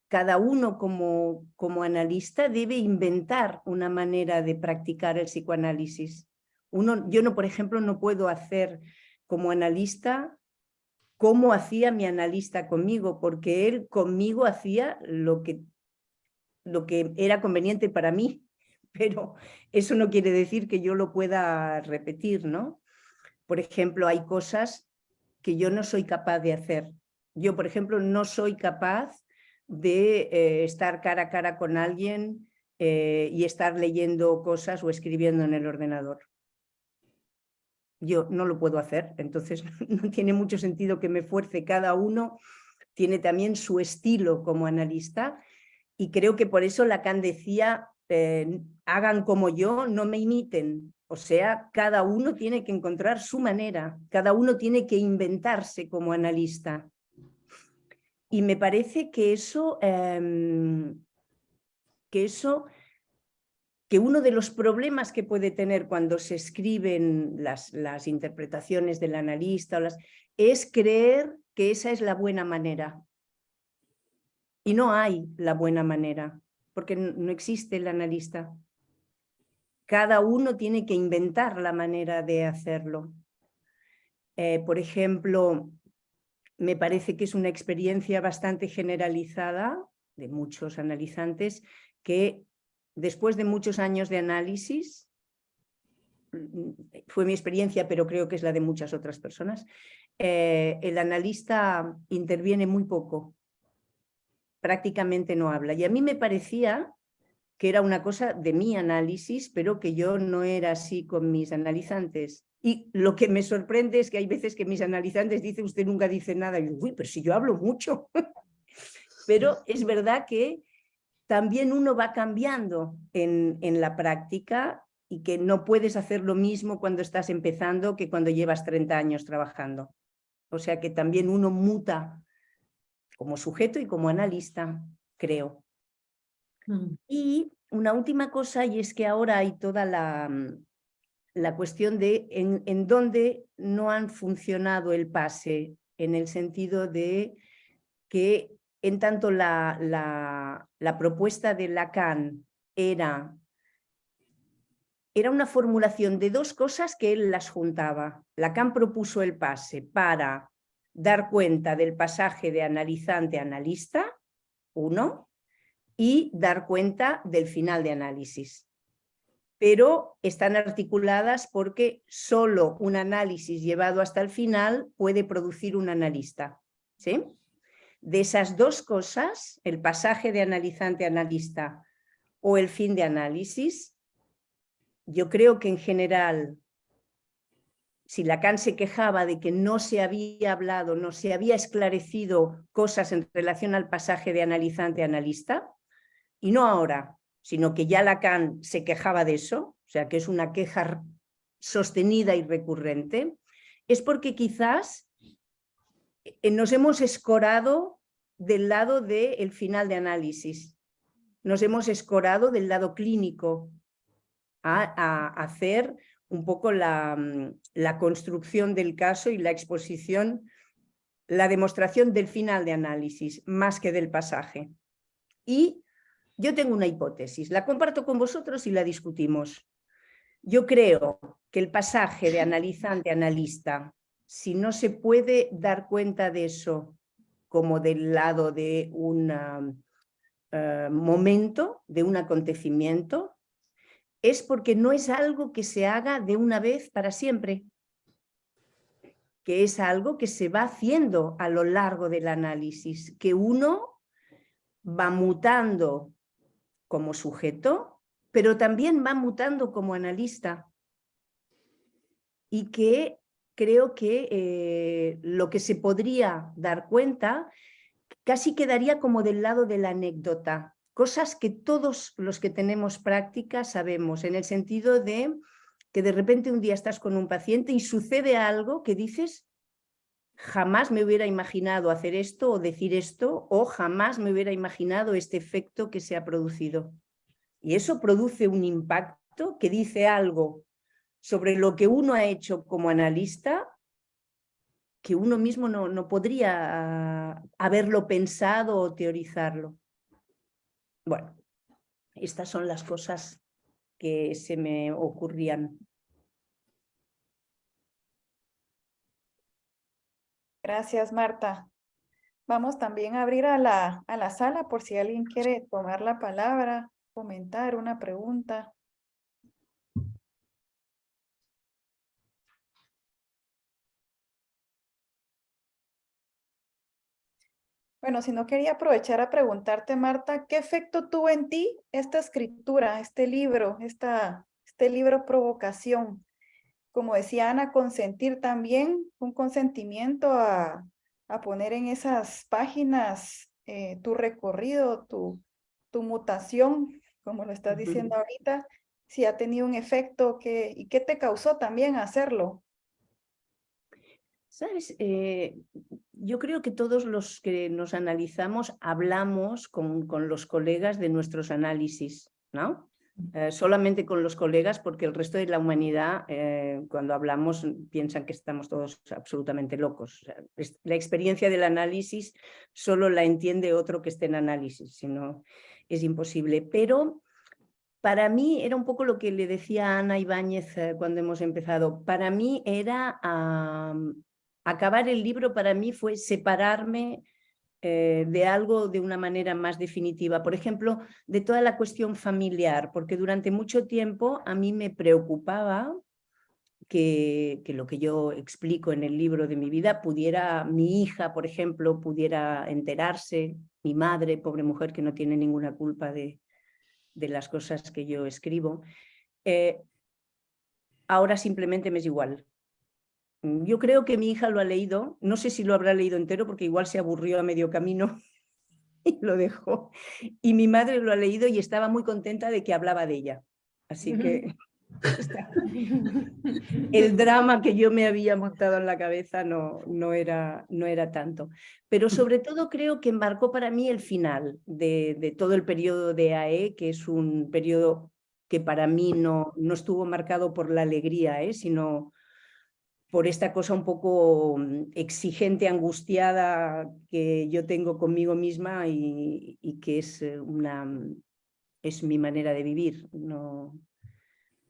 Speaker 4: cada uno como analista debe inventar una manera de practicar el psicoanálisis. Yo, por ejemplo, no puedo hacer como analista como hacía mi analista conmigo, porque él conmigo hacía lo que era conveniente para mí, pero eso no quiere decir que yo lo pueda repetir, ¿no? Por ejemplo, hay cosas que yo no soy capaz de hacer. Yo, por ejemplo, no soy capaz de estar cara a cara con alguien y estar leyendo cosas o escribiendo en el ordenador. Yo no lo puedo hacer, entonces no tiene mucho sentido que me fuerce. Cada uno tiene también su estilo como analista y creo que por eso Lacan decía, hagan como yo, no me imiten. O sea, cada uno tiene que encontrar su manera, cada uno tiene que inventarse como analista. Y me parece que que uno de los problemas que puede tener cuando se escriben las interpretaciones del analista es creer que esa es la buena manera. Y no hay la buena manera, porque no existe el analista. Cada uno tiene que inventar la manera de hacerlo. Por ejemplo, me parece que es una experiencia bastante generalizada de muchos analizantes que después de muchos años de análisis, fue mi experiencia, pero creo que es la de muchas otras personas, el analista interviene muy poco, prácticamente no habla. Y a mí me parecía que era una cosa de mi análisis, pero que yo no era así con mis analizantes. Y lo que me sorprende es que hay veces que mis analizantes dicen, usted nunca dice nada. Y yo, uy, pero si yo hablo mucho. Pero es verdad que también uno va cambiando en la práctica y que no puedes hacer lo mismo cuando estás empezando que cuando llevas 30 años trabajando. O sea que también uno muta como sujeto y como analista, creo. Y una última cosa, y es que ahora hay toda la cuestión de en dónde no han funcionado el pase, en el sentido de que en tanto la propuesta de Lacan era una formulación de dos cosas que él las juntaba. Lacan propuso el pase para dar cuenta del pasaje de analizante-analista, uno, y dar cuenta del final de análisis. Pero están articuladas porque solo un análisis llevado hasta el final puede producir un analista, ¿sí? De esas dos cosas, el pasaje de analizante-analista o el fin de análisis, yo creo que en general, si Lacan se quejaba de que no se había hablado, no se había esclarecido cosas en relación al pasaje de analizante-analista, y no ahora, sino que ya Lacan se quejaba de eso, o sea que es una queja sostenida y recurrente, es porque quizás nos hemos escorado del lado del final de análisis, nos hemos escorado del lado clínico a hacer un poco la construcción del caso y la exposición, la demostración del final de análisis, más que del pasaje. Y yo tengo una hipótesis, la comparto con vosotros y la discutimos. Yo creo que el pasaje de analizante-analista, si no se puede dar cuenta de eso como del lado de un momento, de un acontecimiento, es porque no es algo que se haga de una vez para siempre, que es algo que se va haciendo a lo largo del análisis, que uno va mutando como sujeto, pero también va mutando como analista. Y que creo que lo que se podría dar cuenta casi quedaría como del lado de la anécdota, cosas que todos los que tenemos práctica sabemos, en el sentido de que de repente un día estás con un paciente y sucede algo que dices, jamás me hubiera imaginado hacer esto o decir esto, o jamás me hubiera imaginado este efecto que se ha producido. Y eso produce un impacto que dice algo sobre lo que uno ha hecho como analista, que uno mismo no podría haberlo pensado o teorizarlo. Bueno, estas son las cosas que se me ocurrían.
Speaker 1: Gracias, Marta. Vamos también a abrir a la sala por si alguien quiere tomar la palabra, comentar una pregunta. Bueno, si no quería aprovechar a preguntarte, Marta, ¿qué efecto tuvo en ti esta escritura, este libro Provocación? Como decía Ana, consentir también, un consentimiento a poner en esas páginas tu recorrido, tu mutación, como lo estás diciendo ahorita, si ha tenido un efecto y qué te causó también hacerlo.
Speaker 4: ¿Sabes? Yo creo que todos los que nos analizamos hablamos con los colegas de nuestros análisis, ¿no? Solamente con los colegas, porque el resto de la humanidad, cuando hablamos, piensan que estamos todos absolutamente locos. O sea, la experiencia del análisis solo la entiende otro que esté en análisis, si no es imposible. Pero para mí era un poco lo que le decía a Ana Ibáñez cuando hemos empezado. Para mí era acabar el libro, para mí fue separarme de algo de una manera más definitiva. Por ejemplo, de toda la cuestión familiar, porque durante mucho tiempo a mí me preocupaba que lo que yo explico en el libro de mi vida mi hija, por ejemplo, pudiera enterarse, mi madre, pobre mujer que no tiene ninguna culpa de las cosas que yo escribo. Ahora simplemente me es igual. Yo creo que mi hija lo ha leído, no sé si lo habrá leído entero porque igual se aburrió a medio camino y lo dejó. Y mi madre lo ha leído y estaba muy contenta de que hablaba de ella. Así que el drama que yo me había montado en la cabeza no era tanto. Pero sobre todo creo que marcó para mí el final de todo el periodo de AE, que es un periodo que para mí no estuvo marcado por la alegría, sino por esta cosa un poco exigente, angustiada que yo tengo conmigo misma y que es mi manera de vivir. No...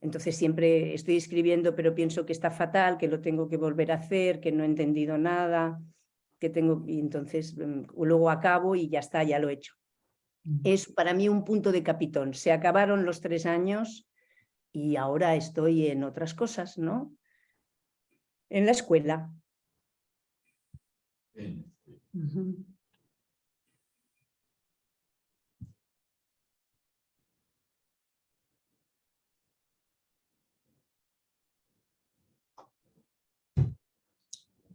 Speaker 4: Entonces siempre estoy escribiendo, pero pienso que está fatal, que lo tengo que volver a hacer, que no he entendido nada, que tengo... Y entonces luego acabo y ya está, ya lo he hecho. Es para mí un punto de capitón. Se acabaron los 3 años y ahora estoy en otras cosas, ¿no? En la escuela.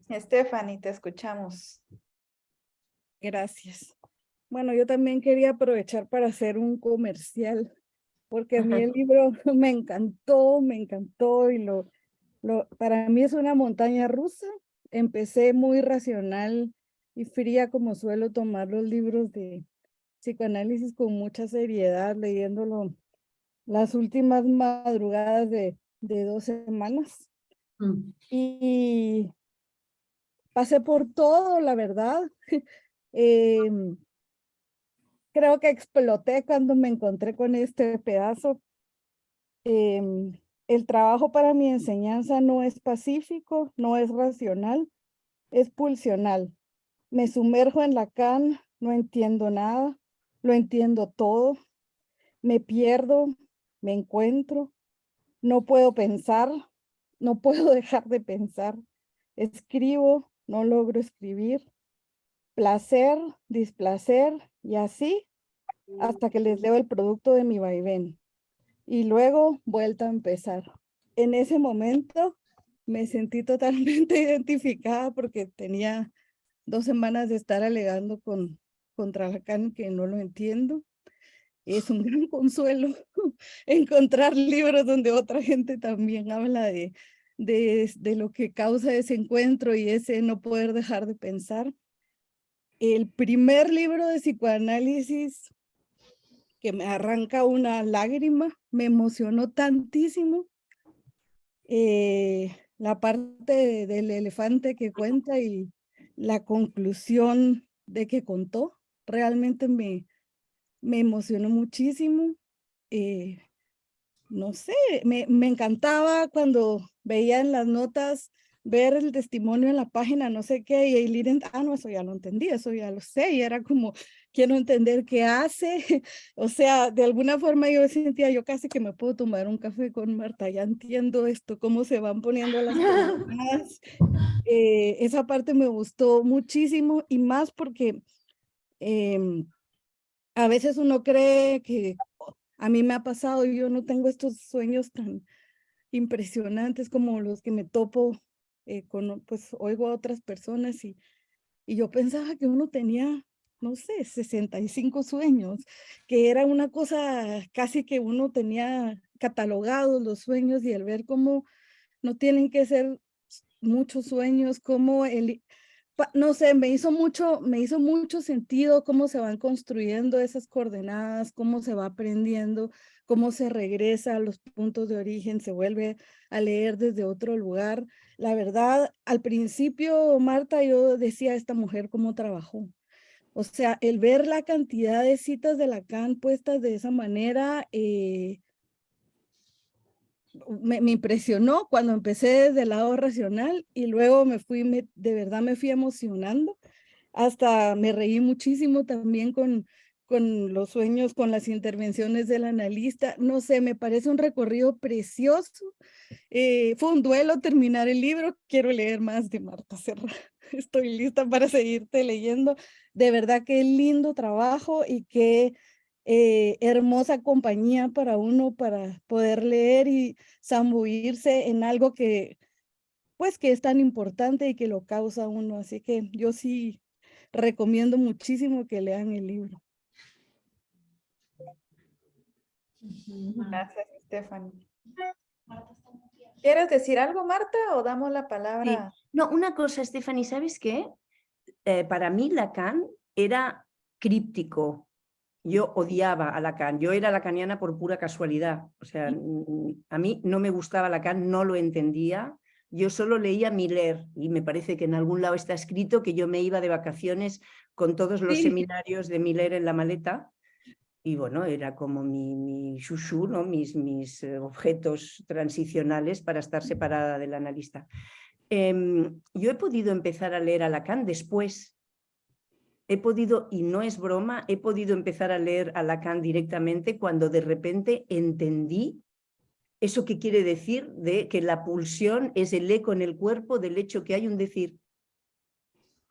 Speaker 1: Stephanie, te escuchamos.
Speaker 6: Gracias. Bueno, yo también quería aprovechar para hacer un comercial, porque a mí el libro me encantó y para mí es una montaña rusa. Empecé muy racional y fría, como suelo tomar los libros de psicoanálisis con mucha seriedad, leyéndolo las últimas madrugadas de 2 semanas. Y pasé por todo, la verdad. Creo que exploté cuando me encontré con este pedazo. El trabajo para mi enseñanza no es pacífico, no es racional, es pulsional. Me sumerjo en Lacan, no entiendo nada, lo entiendo todo. Me pierdo, me encuentro, no puedo pensar, no puedo dejar de pensar. Escribo, no logro escribir. Placer, displacer y así hasta que les leo el producto de mi vaivén. Y luego vuelta a empezar. En ese momento me sentí totalmente identificada porque tenía 2 semanas de estar alegando contra Lacan que no lo entiendo. Es un gran consuelo encontrar libros donde otra gente también habla de lo que causa ese encuentro y ese no poder dejar de pensar. El primer libro de psicoanálisis que me arranca una lágrima, me emocionó tantísimo. La parte del elefante que cuenta y la conclusión de que contó, realmente me emocionó muchísimo. No sé, me encantaba cuando veía en las notas ver el testimonio en la página, no sé qué, y Eileen, no, eso ya lo entendí, eso ya lo sé, y era como, quiero entender qué hace, o sea, de alguna forma yo sentía, yo casi que me puedo tomar un café con Marta, ya entiendo esto, cómo se van poniendo las coordenadas. Esa parte me gustó muchísimo, y más porque a veces uno cree que, a mí me ha pasado, yo no tengo estos sueños tan impresionantes como los que me topo pues oigo a otras personas y yo pensaba que uno tenía, no sé, 65 sueños, que era una cosa casi que uno tenía catalogados los sueños y el ver cómo no tienen que ser muchos sueños, cómo no sé, me hizo mucho sentido cómo se van construyendo esas coordenadas, cómo se va aprendiendo, cómo se regresa a los puntos de origen, se vuelve a leer desde otro lugar. La verdad, al principio, Marta, yo decía, esta mujer cómo trabajó. O sea, el ver la cantidad de citas de Lacan puestas de esa manera, me impresionó cuando empecé desde el lado racional y luego de verdad me fui emocionando. Hasta me reí muchísimo también con los sueños, con las intervenciones del analista. No sé, me parece un recorrido precioso. Fue un duelo terminar el libro. Quiero leer más de Marta Serra. Estoy lista para seguirte leyendo. De verdad, qué lindo trabajo y qué hermosa compañía para uno para poder leer y zambullirse en algo que, pues, que es tan importante y que lo causa uno. Así que yo sí recomiendo muchísimo que lean el libro.
Speaker 1: Gracias, Stephanie. ¿Quieres decir algo, Marta, o damos la palabra?
Speaker 4: Sí. No, una cosa, Stephanie, ¿sabes qué? Para mí Lacan era críptico. Yo odiaba a Lacan. Yo era lacaniana por pura casualidad. O sea, a mí no me gustaba Lacan, no lo entendía, Yo solo leía Miller y me parece que en algún lado está escrito que yo me iba de vacaciones con todos los seminarios de Miller en la maleta. Y bueno, era como mi chouchou, ¿no? mis objetos transicionales para estar separada del analista. Yo he podido empezar a leer a Lacan después. He podido, y no es broma, he podido empezar a leer a Lacan directamente cuando de repente entendí eso que quiere decir de que la pulsión es el eco en el cuerpo del hecho que hay un decir.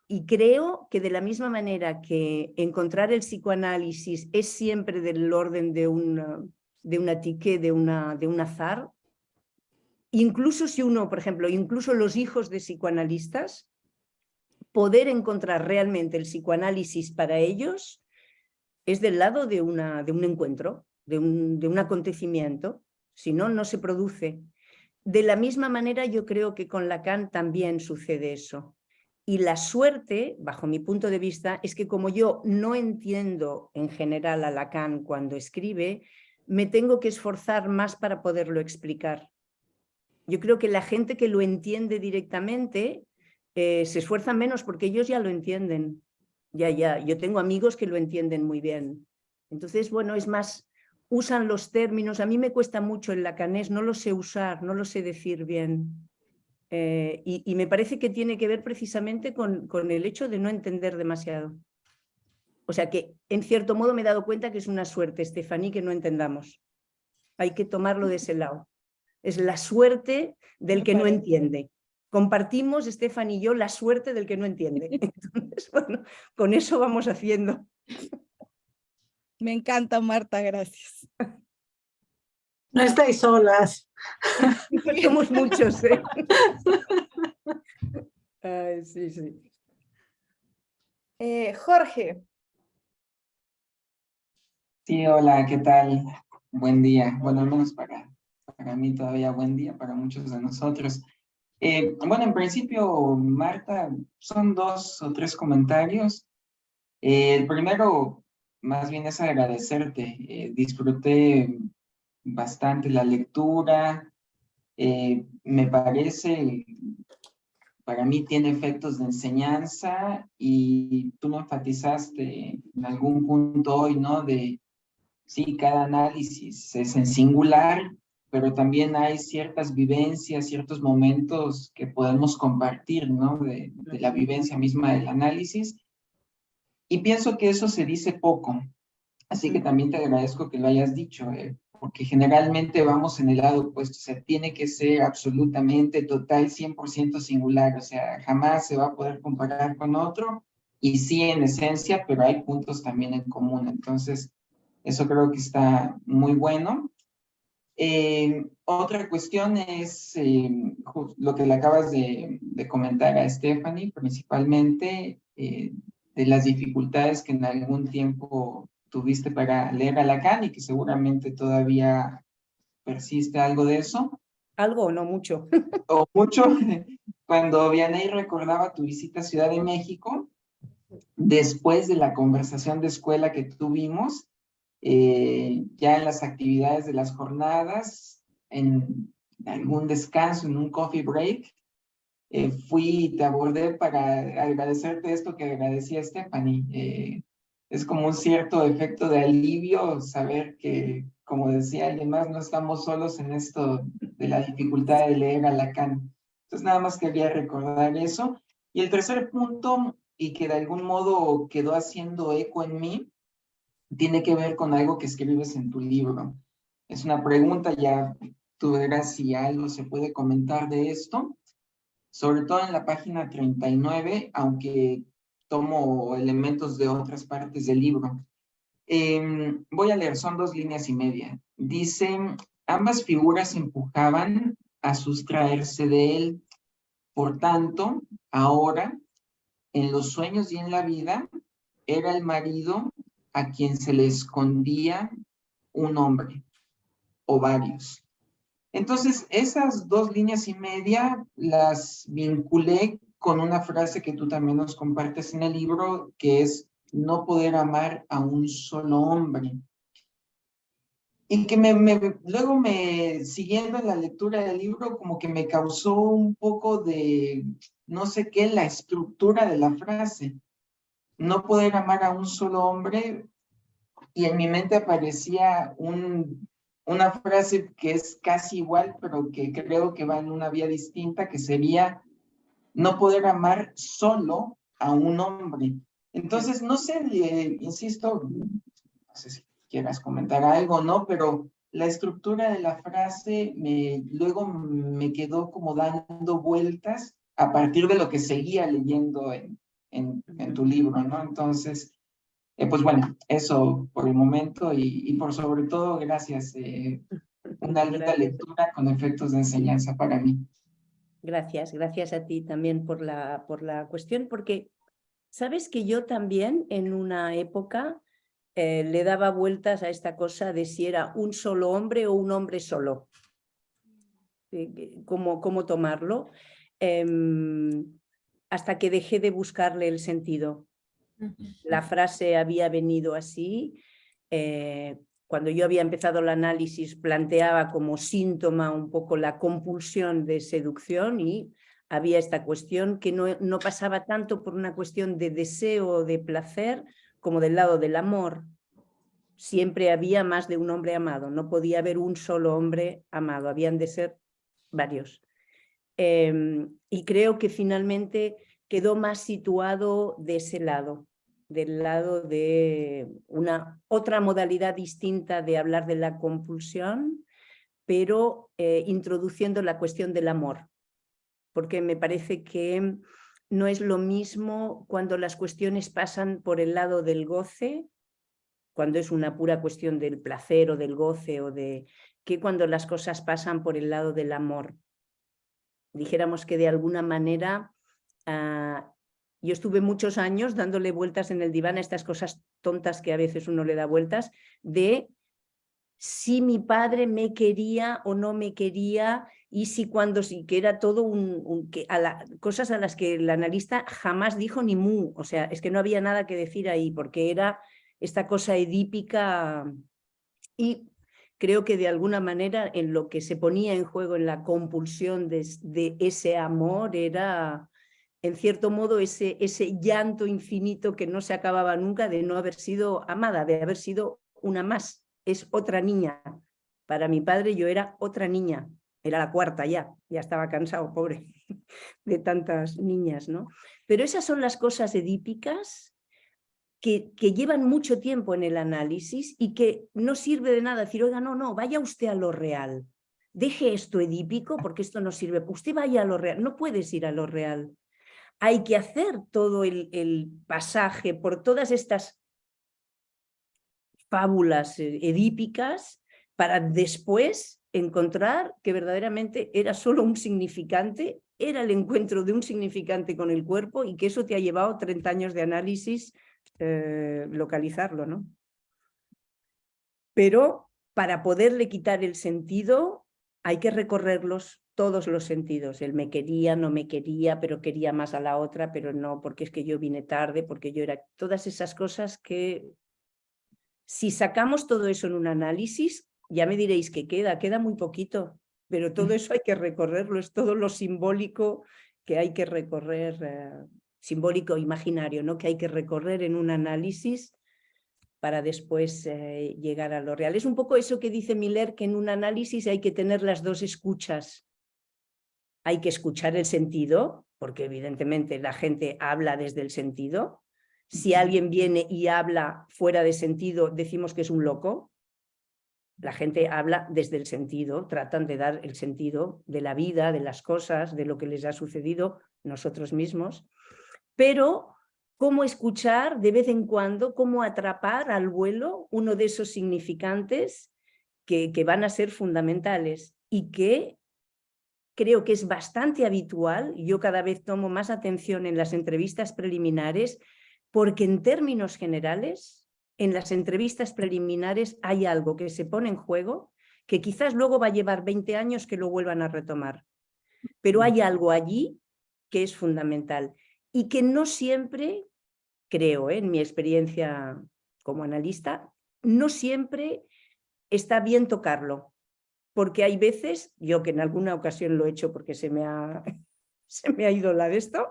Speaker 4: Y creo que de la misma manera que encontrar el psicoanálisis es siempre del orden de una tique, de un azar, incluso si uno, por ejemplo, incluso los hijos de psicoanalistas, poder encontrar realmente el psicoanálisis para ellos es del lado de un encuentro, de un acontecimiento, si no, no se produce. De la misma manera yo creo que con Lacan también sucede eso. Y la suerte, bajo mi punto de vista, es que como yo no entiendo en general a Lacan cuando escribe, me tengo que esforzar más para poderlo explicar. Yo creo que la gente que lo entiende directamente se esfuerza menos porque ellos ya lo entienden. Yo tengo amigos que lo entienden muy bien. Entonces, bueno, es más, usan los términos. A mí me cuesta mucho el lacanés, no lo sé usar, no lo sé decir bien. Y me parece que tiene que ver precisamente con el hecho de no entender demasiado. O sea que, en cierto modo, me he dado cuenta que es una suerte, Estefanía, que no entendamos. Hay que tomarlo de ese lado. Es la suerte del que no entiende. Compartimos, Estefanía y yo, la suerte del que no entiende. Entonces, bueno, con eso vamos haciendo.
Speaker 6: Me encanta, Marta, gracias.
Speaker 5: No estáis solas.
Speaker 4: Somos muchos, ¿eh? Ay, sí, sí.
Speaker 1: Jorge.
Speaker 7: Sí, hola, ¿qué tal? Buen día. Bueno, al menos para mí todavía buen día, para muchos de nosotros. Bueno, en principio, Marta, son 2 o 3 comentarios. El primero, más bien, es agradecerte. Disfruté bastante la lectura. Me parece, para mí tiene efectos de enseñanza y tú lo enfatizaste en algún punto hoy, ¿no? Sí, cada análisis es en singular, pero también hay ciertas vivencias, ciertos momentos que podemos compartir, ¿no? De la vivencia misma del análisis. Y pienso que eso se dice poco. Así que también te agradezco que lo hayas dicho, porque generalmente vamos en el lado opuesto. O sea, tiene que ser absolutamente, total, 100% singular. O sea, jamás se va a poder comparar con otro. Y sí, en esencia, pero hay puntos también en común. Entonces, eso creo que está muy bueno. Otra cuestión es lo que le acabas de comentar a Stephanie, principalmente de las dificultades que en algún tiempo tuviste para leer a Lacan y que seguramente todavía persiste algo de eso.
Speaker 4: Algo o no mucho.
Speaker 7: O mucho. Cuando Vianey recordaba tu visita a Ciudad de México, después de la conversación de escuela que tuvimos, ya en las actividades de las jornadas, en algún descanso, en un coffee break, fui y te abordé para agradecerte esto que agradecía Stephanie. Es como un cierto efecto de alivio saber que, como decía alguien más, no estamos solos en esto de la dificultad de leer a Lacan. Entonces nada más quería recordar eso. Y el tercer punto, y que de algún modo quedó haciendo eco en mí, tiene que ver con algo que escribes en tu libro. Es una pregunta, ya tú verás si algo se puede comentar de esto, sobre todo en la página 39, aunque tomo elementos de otras partes del libro. Voy a leer, son 2 líneas y media. Dice, ambas figuras empujaban a sustraerse de él. Por tanto, ahora, en los sueños y en la vida, era el marido a quien se le escondía un hombre o varios. Entonces, esas 2 líneas y media las vinculé con una frase que tú también nos compartes en el libro, que es no poder amar a un solo hombre. y que luego siguiendo en la lectura del libro, como que me causó un poco de, no sé qué, la estructura de la frase. No poder amar a un solo hombre, y en mi mente aparecía una frase que es casi igual, pero que creo que va en una vía distinta, que sería no poder amar solo a un hombre. Entonces, no sé, insisto, no sé si quieras comentar algo, ¿no? Pero la estructura de la frase luego me quedó como dando vueltas a partir de lo que seguía leyendo en tu libro, ¿no? Entonces, pues bueno, eso por el momento y por sobre todo, gracias. Una linda
Speaker 4: Gracias.
Speaker 7: lectura con efectos de enseñanza para mí.
Speaker 4: Gracias a ti también por la cuestión, porque sabes que yo también en una época le daba vueltas a esta cosa de si era un solo hombre o un hombre solo. ¿Cómo tomarlo? Hasta que dejé de buscarle el sentido. La frase había venido así. Cuando yo había empezado el análisis, planteaba como síntoma un poco la compulsión de seducción y había esta cuestión que no pasaba tanto por una cuestión de deseo o de placer como del lado del amor. Siempre había más de un hombre amado, no podía haber un solo hombre amado, habían de ser varios. Y creo que finalmente quedó más situado de ese lado, del lado de una otra modalidad distinta de hablar de la compulsión, pero introduciendo la cuestión del amor, porque me parece que no es lo mismo cuando las cuestiones pasan por el lado del goce, cuando es una pura cuestión del placer o del goce, que cuando las cosas pasan por el lado del amor. Dijéramos que de alguna manera yo estuve muchos años dándole vueltas en el diván a estas cosas tontas que a veces uno le da vueltas, de si mi padre me quería o no me quería, y si cuando sí, que era todo cosas a las que el analista jamás dijo ni mu, o sea, es que no había nada que decir ahí, porque era esta cosa edípica. Y creo que de alguna manera en lo que se ponía en juego en la compulsión de ese amor era, en cierto modo, ese llanto infinito que no se acababa nunca de no haber sido amada, de haber sido una más. Es otra niña. Para mi padre yo era otra niña. Era la cuarta ya estaba cansado, pobre, de tantas niñas, ¿no? Pero esas son las cosas edípicas que llevan mucho tiempo en el análisis y que no sirve de nada decir, oiga, no, vaya usted a lo real. Deje esto edípico porque esto no sirve. Usted vaya a lo real. No puedes ir a lo real. Hay que hacer todo el pasaje por todas estas fábulas edípicas para después encontrar que verdaderamente era solo un significante, era el encuentro de un significante con el cuerpo y que eso te ha llevado 30 años de análisis localizarlo, ¿no? Pero para poderle quitar el sentido hay que recorrerlos todos los sentidos. Él me quería, no me quería, pero quería más a la otra, pero no, porque es que yo vine tarde, porque yo era... Todas esas cosas que si sacamos todo eso en un análisis, ya me diréis que queda muy poquito, pero todo eso hay que recorrerlo, es todo lo simbólico que hay que recorrer, simbólico imaginario, ¿no? Que hay que recorrer en un análisis para después llegar a lo real. Es un poco eso que dice Miller, que en un análisis hay que tener las dos escuchas. Hay que escuchar el sentido, porque evidentemente la gente habla desde el sentido. Si alguien viene y habla fuera de sentido, decimos que es un loco. La gente habla desde el sentido, tratan de dar el sentido de la vida, de las cosas, de lo que les ha sucedido nosotros mismos. Pero cómo escuchar de vez en cuando, cómo atrapar al vuelo uno de esos significantes que van a ser fundamentales y que creo que es bastante habitual. Yo cada vez tomo más atención en las entrevistas preliminares porque en términos generales, en las entrevistas preliminares hay algo que se pone en juego que quizás luego va a llevar 20 años que lo vuelvan a retomar. Pero hay algo allí que es fundamental y que no siempre, creo, en mi experiencia como analista, no siempre está bien tocarlo, porque hay veces, yo que en alguna ocasión lo he hecho porque se me ha ido la de esto,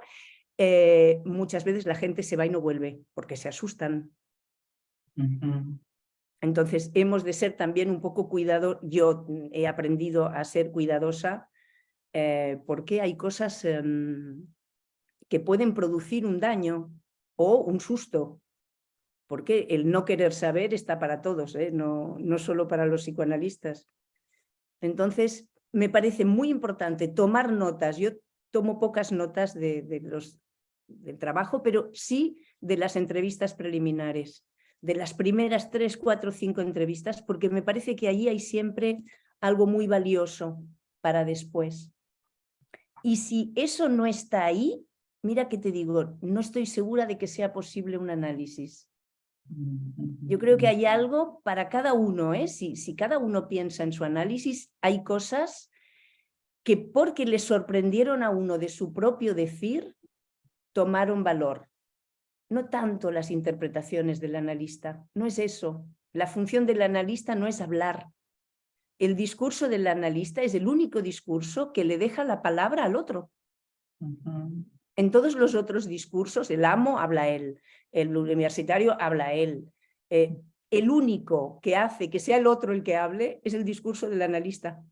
Speaker 4: muchas veces la gente se va y no vuelve porque se asustan. Entonces hemos de ser también un poco cuidadosos. Yo he aprendido a ser cuidadosa porque hay cosas que pueden producir un daño o un susto. Porque el no querer saber está para todos, no solo para los psicoanalistas. Entonces, me parece muy importante tomar notas. Yo tomo pocas notas del trabajo, pero sí de las entrevistas preliminares, de las primeras 3, 4, 5 entrevistas, porque me parece que allí hay siempre algo muy valioso para después. Y si eso no está ahí, mira que te digo, no estoy segura de que sea posible un análisis. Yo creo que hay algo para cada uno, si cada uno piensa en su análisis, hay cosas que porque le sorprendieron a uno de su propio decir, tomaron valor. No tanto las interpretaciones del analista, no es eso. La función del analista no es hablar. El discurso del analista es el único discurso que le deja la palabra al otro. En todos los otros discursos, el amo habla él, el universitario habla él. El único que hace que sea el otro el que hable es el discurso del analista.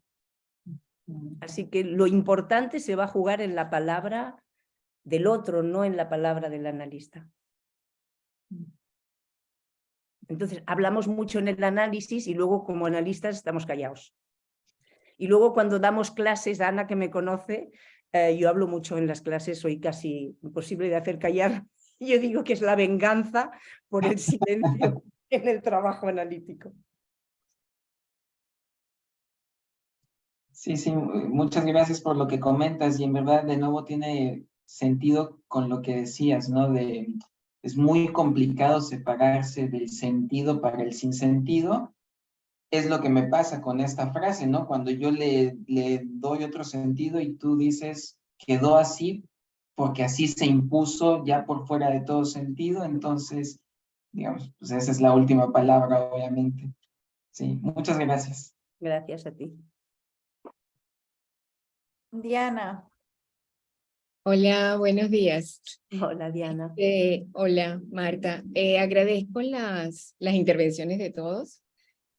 Speaker 4: Así que lo importante se va a jugar en la palabra del otro, no en la palabra del analista. Entonces, hablamos mucho en el análisis y luego como analistas estamos callados. Y luego cuando damos clases, Ana que me conoce, yo hablo mucho en las clases, soy casi imposible de hacer callar. Yo digo que es la venganza por el silencio en el trabajo analítico.
Speaker 7: Sí, muchas gracias por lo que comentas y en verdad de nuevo tiene sentido con lo que decías, ¿no? Es muy complicado separarse del sentido para el sinsentido. Es lo que me pasa con esta frase, ¿no? Cuando yo le doy otro sentido y tú dices, quedó así porque así se impuso ya por fuera de todo sentido, entonces, digamos, pues esa es la última palabra, obviamente. Sí, muchas gracias.
Speaker 4: Gracias a ti.
Speaker 1: Diana.
Speaker 8: Hola, buenos días.
Speaker 4: Hola, Diana.
Speaker 8: Hola, Marta. Agradezco las intervenciones de todos,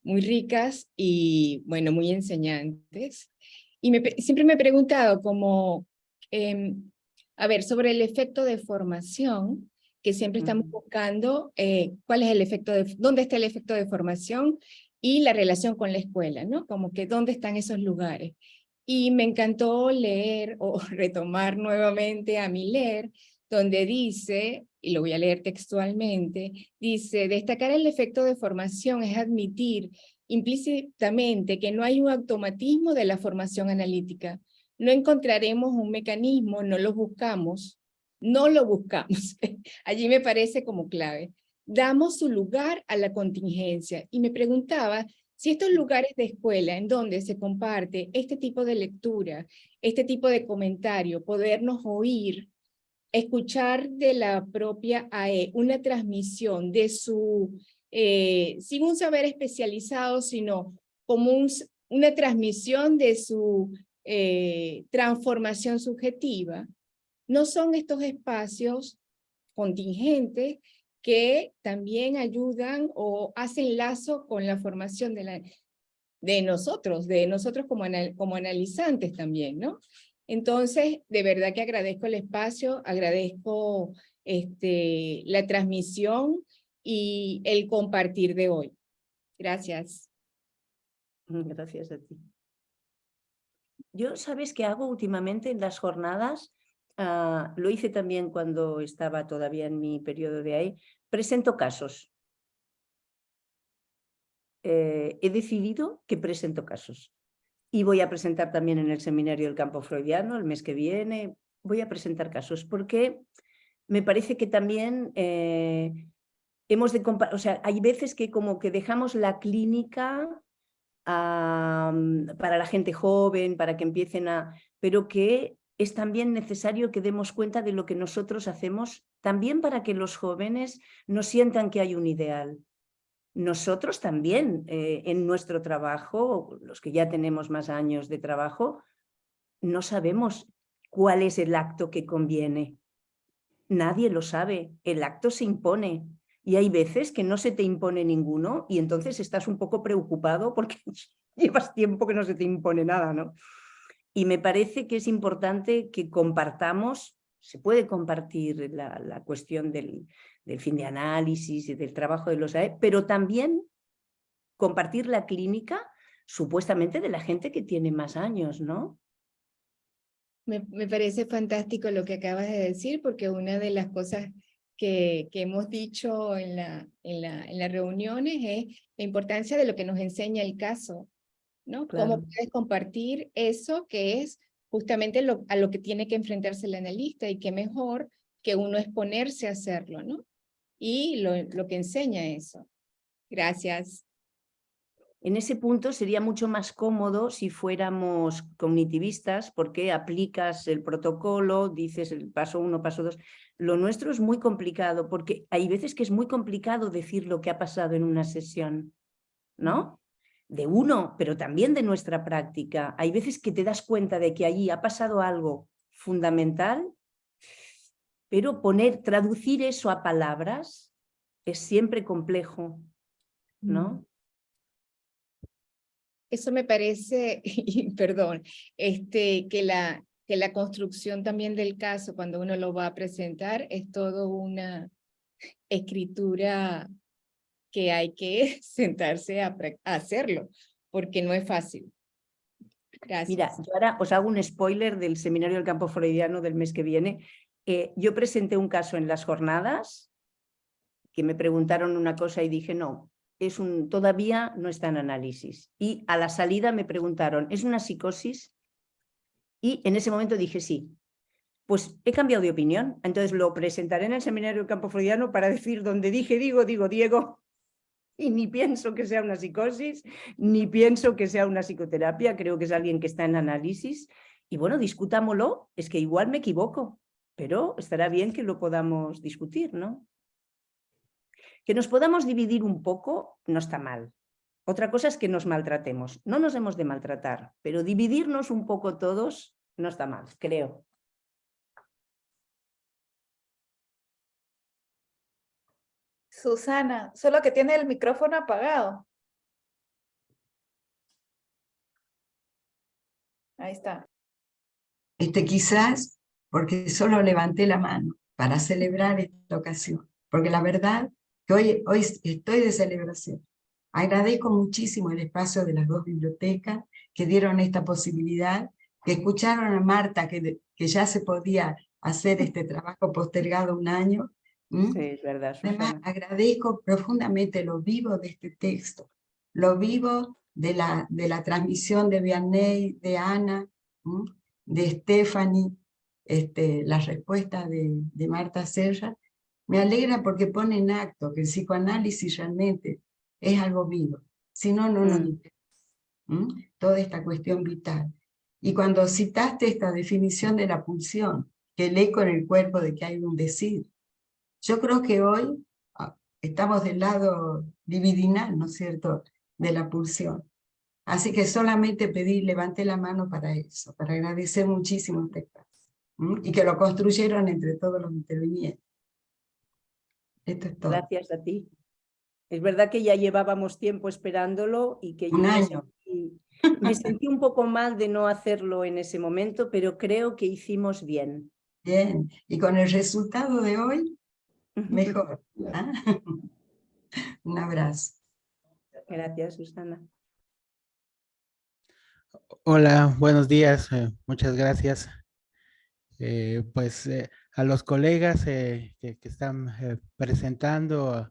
Speaker 8: muy ricas y, bueno, muy enseñantes. Y siempre me he preguntado como, a ver, sobre el efecto de formación, que siempre estamos buscando, cuál es el efecto dónde está el efecto de formación y la relación con la escuela, ¿no? Como que dónde están esos lugares. Y me encantó leer o retomar nuevamente a Miller, donde dice, y lo voy a leer textualmente, dice, destacar el efecto de formación es admitir implícitamente que no hay un automatismo de la formación analítica. No encontraremos un mecanismo, no lo buscamos. Allí me parece como clave. Damos su lugar a la contingencia. Y me preguntaba, si estos lugares de escuela en donde se comparte este tipo de lectura, este tipo de comentario, podernos oír, escuchar de la propia AE una transmisión de su, sin un saber especializado, sino como una transmisión de su transformación subjetiva, no son estos espacios contingentes que también ayudan o hacen lazo con la formación de nosotros como analizantes también, ¿no? Entonces, de verdad que agradezco el espacio, agradezco la transmisión y el compartir de hoy. Gracias.
Speaker 4: Gracias a ti. Yo, ¿sabes qué hago últimamente en las jornadas? Lo hice también cuando estaba todavía en mi periodo de ahí. Presento casos. He decidido que presento casos. Y voy a presentar también en el seminario del campo freudiano el mes que viene. Voy a presentar casos porque me parece que también hemos de comparar, o sea, hay veces que como que dejamos la clínica para la gente joven, para que empiecen pero que es también necesario que demos cuenta de lo que nosotros hacemos, también para que los jóvenes no sientan que hay un ideal. nosotros también en nuestro trabajo, los que ya tenemos más años de trabajo, no sabemos cuál es el acto que conviene. Nadie lo sabe, el acto se impone y hay veces que no se te impone ninguno y entonces estás un poco preocupado porque llevas tiempo que no se te impone nada, ¿no? Y me parece que es importante que compartamos, se puede compartir la cuestión del fin de análisis y del trabajo de los AE, pero también compartir la clínica supuestamente de la gente que tiene más años, ¿no?
Speaker 8: Me parece fantástico lo que acabas de decir, porque una de las cosas que hemos dicho en las reuniones es la importancia de lo que nos enseña el caso, ¿no?
Speaker 4: Claro.
Speaker 8: Cómo puedes compartir eso que es justamente a lo que tiene que enfrentarse el analista, y qué mejor que uno exponerse a hacerlo, ¿no? Y lo que enseña eso. Gracias.
Speaker 4: En ese punto sería mucho más cómodo si fuéramos cognitivistas, porque aplicas el protocolo, dices el paso 1, paso 2. Lo nuestro es muy complicado, porque hay veces que es muy complicado decir lo que ha pasado en una sesión, ¿no? De uno, pero también de nuestra práctica. Hay veces que te das cuenta de que allí ha pasado algo fundamental, pero traducir eso a palabras es siempre complejo, ¿no?
Speaker 8: Eso me parece, y perdón, que la construcción también del caso, cuando uno lo va a presentar, es todo una escritura que hay que sentarse a hacerlo, porque no es fácil. Gracias.
Speaker 4: Mira, yo ahora os hago un spoiler del seminario del campo freudiano del mes que viene. Yo presenté un caso en las jornadas que me preguntaron una cosa y dije no, todavía no está en análisis. Y a la salida me preguntaron, ¿es una psicosis? Y en ese momento dije sí. Pues he cambiado de opinión, entonces lo presentaré en el seminario del campo freudiano para decir donde digo Diego, y ni pienso que sea una psicosis, ni pienso que sea una psicoterapia, creo que es alguien que está en análisis, y bueno, discutámoslo, es que igual me equivoco, pero estará bien que lo podamos discutir, ¿no? Que nos podamos dividir un poco no está mal. Otra cosa es que nos maltratemos, no nos hemos de maltratar, pero dividirnos un poco todos no está mal, creo.
Speaker 1: Susana, solo que tiene el micrófono apagado. Ahí está.
Speaker 9: Quizás porque solo levanté la mano para celebrar esta ocasión, porque la verdad que hoy estoy de celebración. Agradezco muchísimo el espacio de las dos bibliotecas que dieron esta posibilidad, que escucharon a Marta que ya se podía hacer este trabajo postergado un año.
Speaker 4: Sí, es verdad, Susana.
Speaker 9: Además, agradezco profundamente lo vivo de este texto, lo vivo de la transmisión de Vianney, de Ana, de Stephanie, las respuestas de Marta Serra. Me alegra porque pone en acto que el psicoanálisis realmente es algo vivo, si no, no nos interesa toda esta cuestión vital. Y cuando citaste esta definición de la pulsión, que el eco en el cuerpo de que hay un decir, yo creo que hoy estamos del lado dividinal, ¿no es cierto?, de la pulsión. Así que solamente levanté la mano para eso, para agradecer muchísimo este espacio, y que lo construyeron entre todos los intervinientes. Esto es todo.
Speaker 4: Gracias a ti. Es verdad que ya llevábamos tiempo esperándolo y que
Speaker 9: Un año.
Speaker 4: Me sentí un poco mal de no hacerlo en ese momento, pero creo que hicimos bien.
Speaker 9: Bien, y con el resultado de hoy, mejor. Un abrazo.
Speaker 4: Gracias, Susana.
Speaker 10: Hola, buenos días, muchas gracias. A los colegas que están presentando,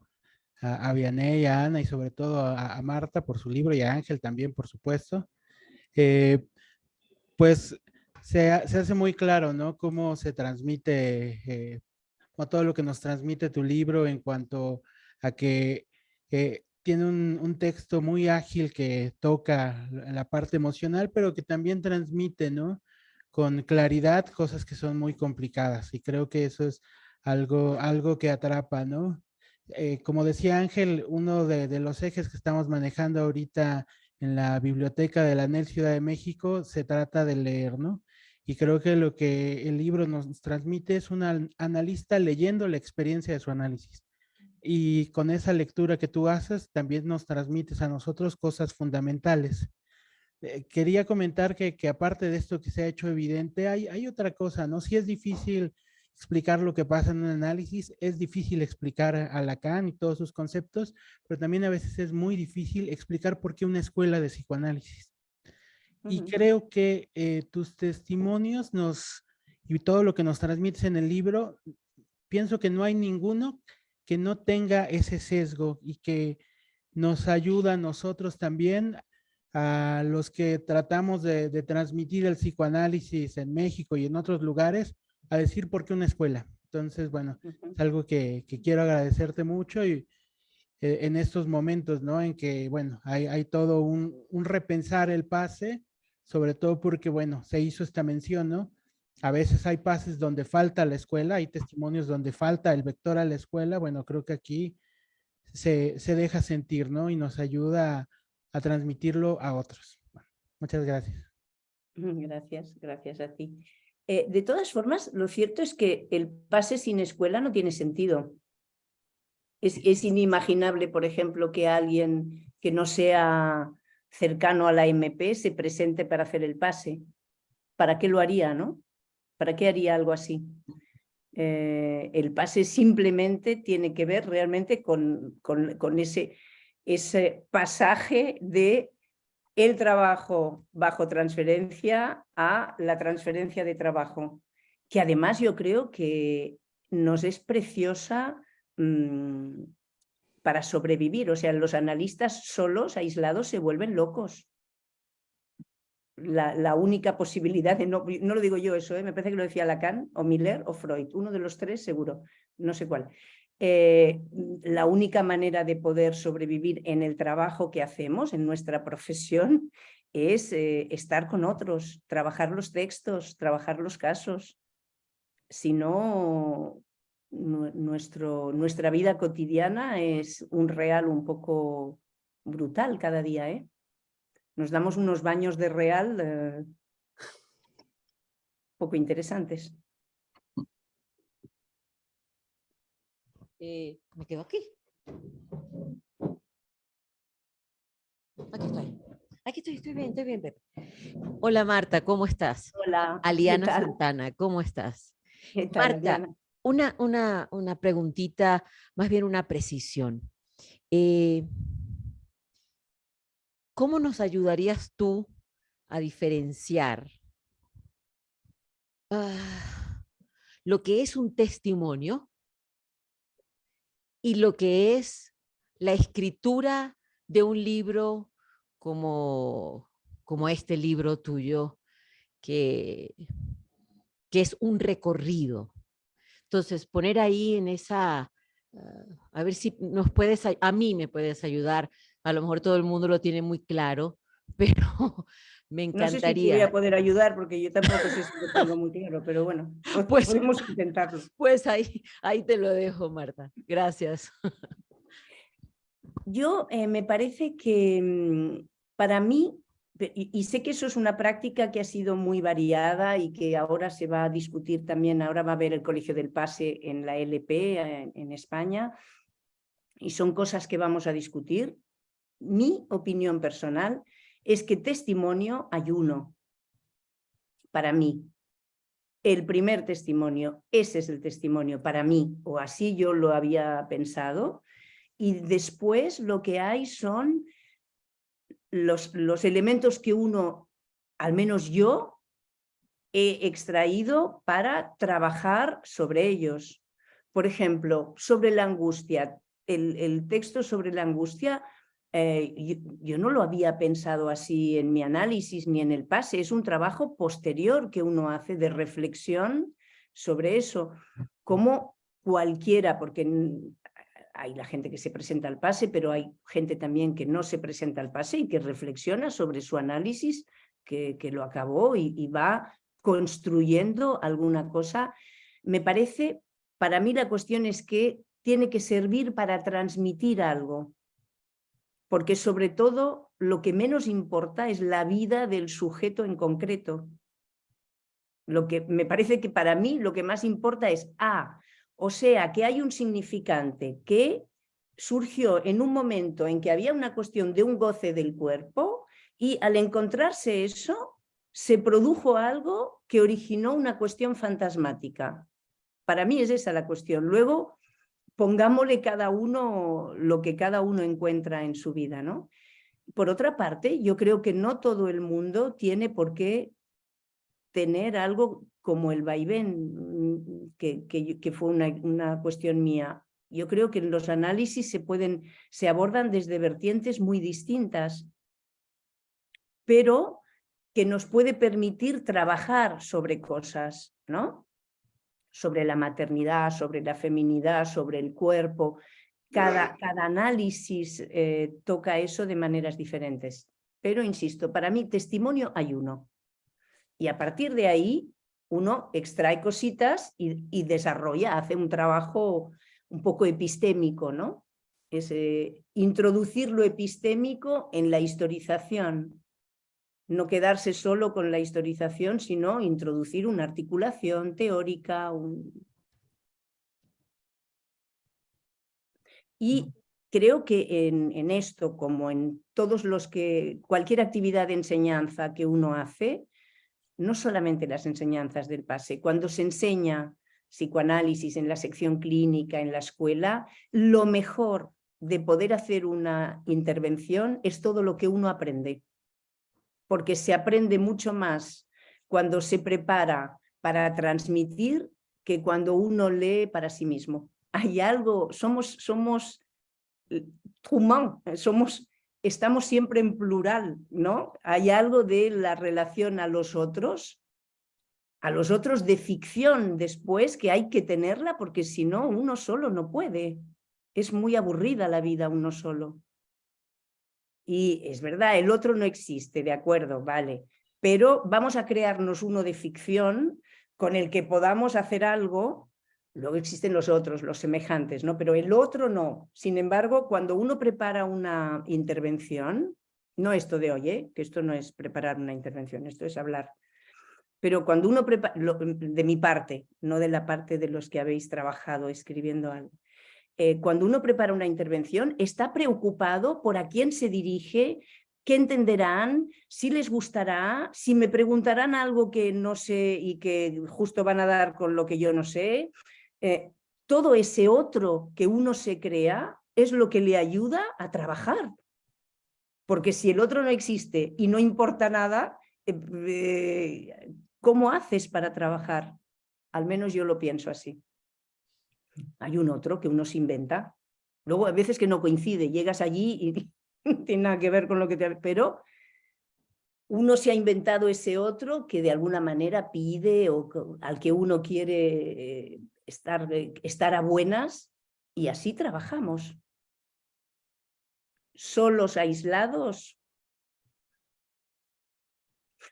Speaker 10: a Vianney, a Ana y sobre todo a Marta por su libro y a Ángel también, por supuesto, pues se hace muy claro, ¿no? Cómo se transmite, o todo lo que nos transmite tu libro en cuanto a que tiene un texto muy ágil que toca la parte emocional, pero que también transmite, ¿no?, con claridad cosas que son muy complicadas. Y creo que eso es algo que atrapa, ¿no? como decía Ángel, uno de los ejes que estamos manejando ahorita en la biblioteca de la ANEL Ciudad de México se trata de leer, ¿no? Y creo que lo que el libro nos transmite es un analista leyendo la experiencia de su análisis. Y con esa lectura que tú haces, también nos transmites a nosotros cosas fundamentales. Quería comentar que aparte de esto que se ha hecho evidente, hay otra cosa, ¿no? Sí es difícil explicar lo que pasa en un análisis, es difícil explicar a Lacan y todos sus conceptos, pero también a veces es muy difícil explicar por qué una escuela de psicoanálisis. Y creo que tus testimonios y todo lo que nos transmites en el libro, pienso que no hay ninguno que no tenga ese sesgo y que nos ayuda a nosotros también, a los que tratamos de transmitir el psicoanálisis en México y en otros lugares, a decir por qué una escuela. Entonces, bueno, es algo que quiero agradecerte mucho y en estos momentos, ¿no? En que, bueno, hay todo un repensar el pase, sobre todo porque, bueno, se hizo esta mención, ¿no? A veces hay pases donde falta la escuela, hay testimonios donde falta el vector a la escuela. Bueno, creo que aquí se deja sentir, ¿no? Y nos ayuda a transmitirlo a otros. Bueno, muchas gracias.
Speaker 4: Gracias a ti. De todas formas, lo cierto es que el pase sin escuela no tiene sentido. Es inimaginable, por ejemplo, que alguien que no sea cercano a la MP se presente para hacer el pase. ¿Para qué lo haría, no? ¿Para qué haría algo así? El pase simplemente tiene que ver realmente con ese pasaje de el trabajo bajo transferencia a la transferencia de trabajo, que además yo creo que nos es preciosa para sobrevivir. O sea, los analistas solos, aislados, se vuelven locos. La única posibilidad de no lo digo yo eso, me parece que lo decía Lacan o Miller o Freud, uno de los tres seguro, no sé cuál. La única manera de poder sobrevivir en el trabajo que hacemos, en nuestra profesión, es estar con otros, trabajar los textos, trabajar los casos. Si no, nuestra vida cotidiana es un real un poco brutal cada día, ¿eh? Nos damos unos baños de real poco interesantes.
Speaker 11: ¿Me quedo aquí? Aquí estoy bien, Pepe. Hola Marta, ¿cómo estás?
Speaker 4: Hola.
Speaker 11: Aliana Santana, ¿cómo estás?
Speaker 4: ¿Qué tal,
Speaker 11: Marta, una preguntita, más bien una precisión. ¿Cómo nos ayudarías tú a diferenciar lo que es un testimonio y lo que es la escritura de un libro como este libro tuyo, que es un recorrido? Entonces, poner ahí en esa, a ver si a mí me puedes ayudar. A lo mejor todo el mundo lo tiene muy claro, pero me encantaría.
Speaker 4: No sé si te voy a poder ayudar porque yo tampoco sé si lo tengo muy claro, pero bueno,
Speaker 11: pues,
Speaker 4: podemos intentarlo.
Speaker 11: Pues ahí te lo dejo, Marta. Gracias.
Speaker 4: Yo me parece que para mí, y sé que eso es una práctica que ha sido muy variada y que ahora se va a discutir también, ahora va a haber el Colegio del Pase en la LP en España, y son cosas que vamos a discutir. Mi opinión personal es que testimonio hay uno, para mí. El primer testimonio, ese es el testimonio para mí, o así yo lo había pensado, y después lo que hay son los elementos que uno, al menos yo, he extraído para trabajar sobre ellos. Por ejemplo, sobre la angustia, el texto sobre la angustia, yo no lo había pensado así en mi análisis ni en el pase, es un trabajo posterior que uno hace de reflexión sobre eso, como cualquiera, porque hay la gente que se presenta al pase, pero hay gente también que no se presenta al pase y que reflexiona sobre su análisis, que lo acabó y va construyendo alguna cosa. Me parece, para mí la cuestión es que tiene que servir para transmitir algo, porque sobre todo lo que menos importa es la vida del sujeto en concreto. Lo que me parece que para mí lo que más importa es o sea, que hay un significante que surgió en un momento en que había una cuestión de un goce del cuerpo y al encontrarse eso se produjo algo que originó una cuestión fantasmática. Para mí es esa la cuestión. Luego pongámosle cada uno lo que cada uno encuentra en su vida, ¿no? Por otra parte, yo creo que no todo el mundo tiene por qué tener algo como el vaivén, que fue una cuestión mía. Yo creo que en los análisis se abordan desde vertientes muy distintas, pero que nos puede permitir trabajar sobre cosas, ¿no? Sobre la maternidad, sobre la feminidad, sobre el cuerpo. Cada análisis toca eso de maneras diferentes. Pero insisto, para mí testimonio hay uno. Y a partir de ahí uno extrae cositas y desarrolla, hace un trabajo un poco epistémico, ¿no? Es introducir lo epistémico en la historización. No quedarse solo con la historización, sino introducir una articulación teórica. Y creo que en esto, como en todos cualquier actividad de enseñanza que uno hace, no solamente las enseñanzas del PASE, cuando se enseña psicoanálisis en la sección clínica, en la escuela, lo mejor de poder hacer una intervención es todo lo que uno aprende. Porque se aprende mucho más cuando se prepara para transmitir que cuando uno lee para sí mismo. Hay algo, somos humanos, estamos siempre en plural, ¿no? Hay algo de la relación a los otros de ficción después, que hay que tenerla porque si no, uno solo no puede. Es muy aburrida la vida uno solo. Y es verdad, el otro no existe, de acuerdo, vale. Pero vamos a crearnos uno de ficción con el que podamos hacer algo. Luego existen los otros, los semejantes, ¿no? Pero el otro no. Sin embargo, cuando uno prepara una intervención, no esto de hoy, que esto no es preparar una intervención, esto es hablar. Pero cuando uno prepara, de mi parte, no de la parte de los que habéis trabajado escribiendo algo, cuando uno prepara una intervención, está preocupado por a quién se dirige, qué entenderán, si les gustará, si me preguntarán algo que no sé y que justo van a dar con lo que yo no sé. Todo ese otro que uno se crea es lo que le ayuda a trabajar. Porque si el otro no existe y no importa nada, ¿cómo haces para trabajar? Al menos yo lo pienso así. Hay un otro que uno se inventa. Luego a veces que no coincide, llegas allí y no tiene nada que ver con lo que te... Pero uno se ha inventado ese otro que de alguna manera pide o al que uno quiere estar a buenas, y así trabajamos. Solos, aislados.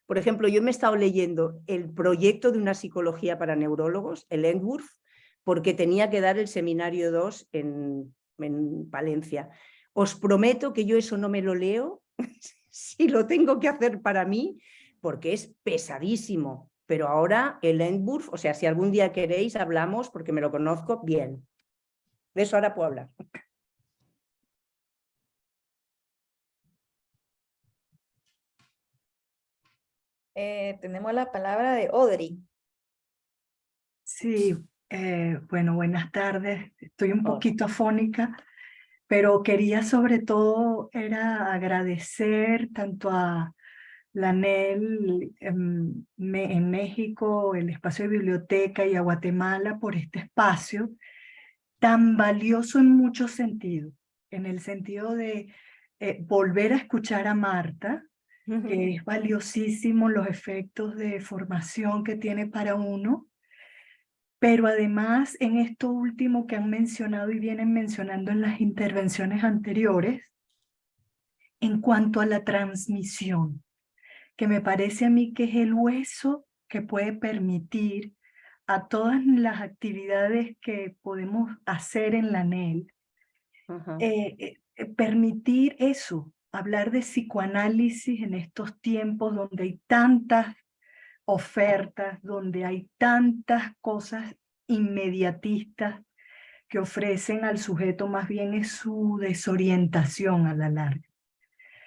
Speaker 4: Por ejemplo, yo me he estado leyendo el proyecto de una psicología para neurólogos, el Entwurf, porque tenía que dar el seminario 2 en Palencia. Os prometo que yo eso no me lo leo si lo tengo que hacer para mí, porque es pesadísimo. Pero ahora el Entwurf, o sea, si algún día queréis hablamos, porque me lo conozco bien. De eso ahora puedo hablar.
Speaker 1: Tenemos la palabra de Audrey.
Speaker 12: Sí, bueno, buenas tardes. Estoy un poquito afónica, pero quería sobre todo era agradecer tanto a la ANEL en México, el espacio de biblioteca, y a Guatemala por este espacio tan valioso en muchos sentidos, en el sentido de volver a escuchar a Marta, que es valiosísimo los efectos de formación que tiene para uno, pero además en esto último que han mencionado y vienen mencionando en las intervenciones anteriores, en cuanto a la transmisión, que me parece a mí que es el hueso que puede permitir a todas las actividades que podemos hacer en la ANEL, permitir eso, hablar de psicoanálisis en estos tiempos donde hay tantas ofertas, donde hay tantas cosas inmediatistas que ofrecen al sujeto más bien es su desorientación a la larga.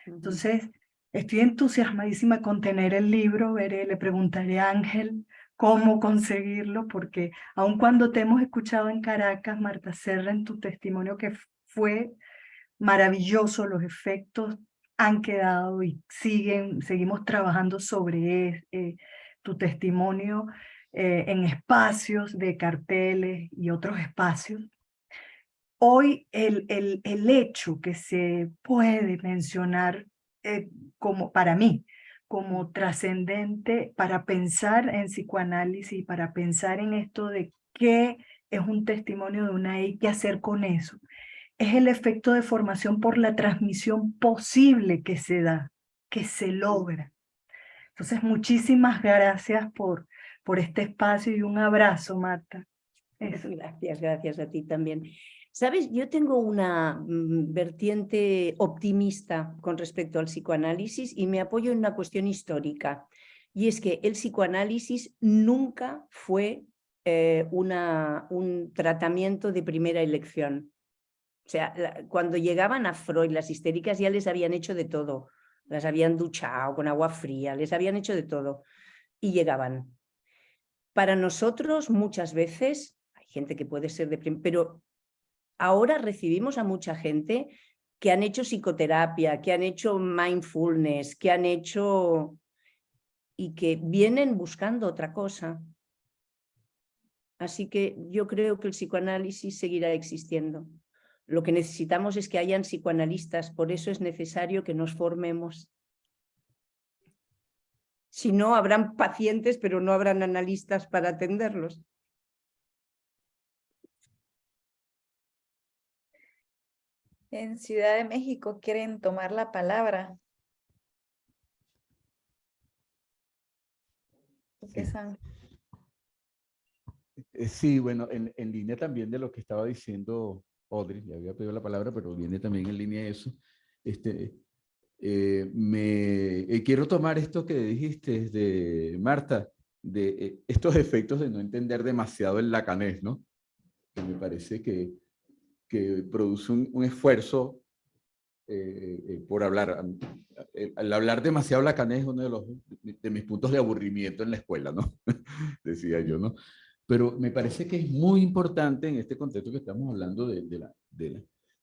Speaker 12: Entonces, estoy entusiasmadísima con tener el libro, le preguntaré a Ángel cómo conseguirlo, porque aun cuando te hemos escuchado en Caracas, Marta Serra, en tu testimonio que fue maravilloso, los efectos han quedado y seguimos trabajando sobre tu testimonio en espacios de carteles y otros espacios. Hoy el hecho que se puede mencionar como para mí, como trascendente para pensar en psicoanálisis, para pensar en esto de qué es un testimonio de una y qué hacer con eso, es el efecto de formación por la transmisión posible que se da, que se logra. Entonces, muchísimas gracias por este espacio y un abrazo, Marta. Eso.
Speaker 4: Gracias a ti también. Sabes, yo tengo una vertiente optimista con respecto al psicoanálisis y me apoyo en una cuestión histórica. Y es que el psicoanálisis nunca fue un tratamiento de primera elección. O sea, cuando llegaban a Freud, las histéricas ya les habían hecho de todo. Las habían duchado con agua fría, les habían hecho de todo. Y llegaban. Para nosotros, muchas veces, hay gente que puede ser pero ahora recibimos a mucha gente que han hecho psicoterapia, que han hecho mindfulness, que han hecho... y que vienen buscando otra cosa. Así que yo creo que el psicoanálisis seguirá existiendo. Lo que necesitamos es que hayan psicoanalistas, por eso es necesario que nos formemos. Si no, habrán pacientes, pero no habrán analistas para atenderlos.
Speaker 1: En Ciudad de México quieren tomar la palabra.
Speaker 2: Sí, bueno, en línea también de lo que estaba diciendo Audrey, ya había pedido la palabra, pero viene también en línea de eso. Quiero tomar esto que dijiste, Marta, de estos efectos de no entender demasiado el lacanés, ¿no? Que me parece que produce un esfuerzo por hablar. Al hablar demasiado lacanés es uno de mis puntos de aburrimiento en la escuela, ¿no? Decía yo, ¿no? Pero me parece que es muy importante en este contexto que estamos hablando de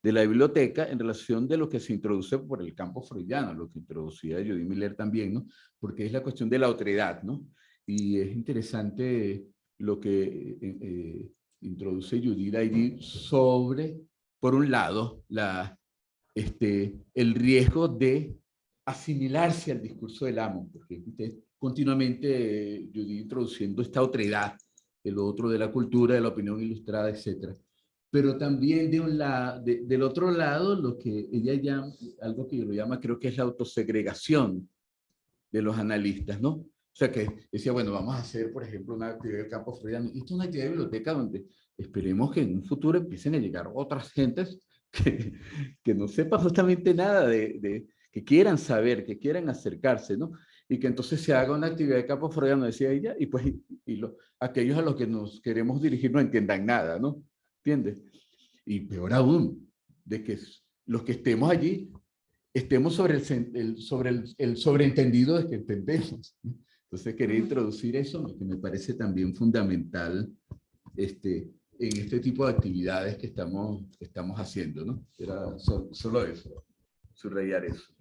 Speaker 2: la biblioteca en relación de lo que se introduce por el campo freudiano, lo que introducía Judith Miller también, ¿no? Porque es la cuestión de la otredad, ¿no? Y es interesante lo que introduce Judith ahí sobre, por un lado, el riesgo de asimilarse al discurso del amo, porque usted continuamente Judith introduciendo esta otredad, el otro de la cultura, de la opinión ilustrada, etc. Pero también del otro lado, lo que ella llama, algo que yo lo llama, creo que es la autosegregación de los analistas, ¿no? O sea, que decía, bueno, vamos a hacer, por ejemplo, una actividad del campo freudiano. Esto es una actividad de biblioteca donde esperemos que en un futuro empiecen a llegar otras gentes que no sepan justamente nada que quieran saber, que quieran acercarse, ¿no? Y que entonces se haga una actividad de campo freudiano, decía ella, y pues aquellos a los que nos queremos dirigir no entiendan nada, ¿no? ¿Entiendes? Y peor aún, de que los que estemos allí estemos sobre el sobreentendido de que entendemos, ¿no? Entonces quería introducir eso, que me parece también fundamental en este tipo de actividades que estamos haciendo, ¿no? Era solo eso, subrayar eso.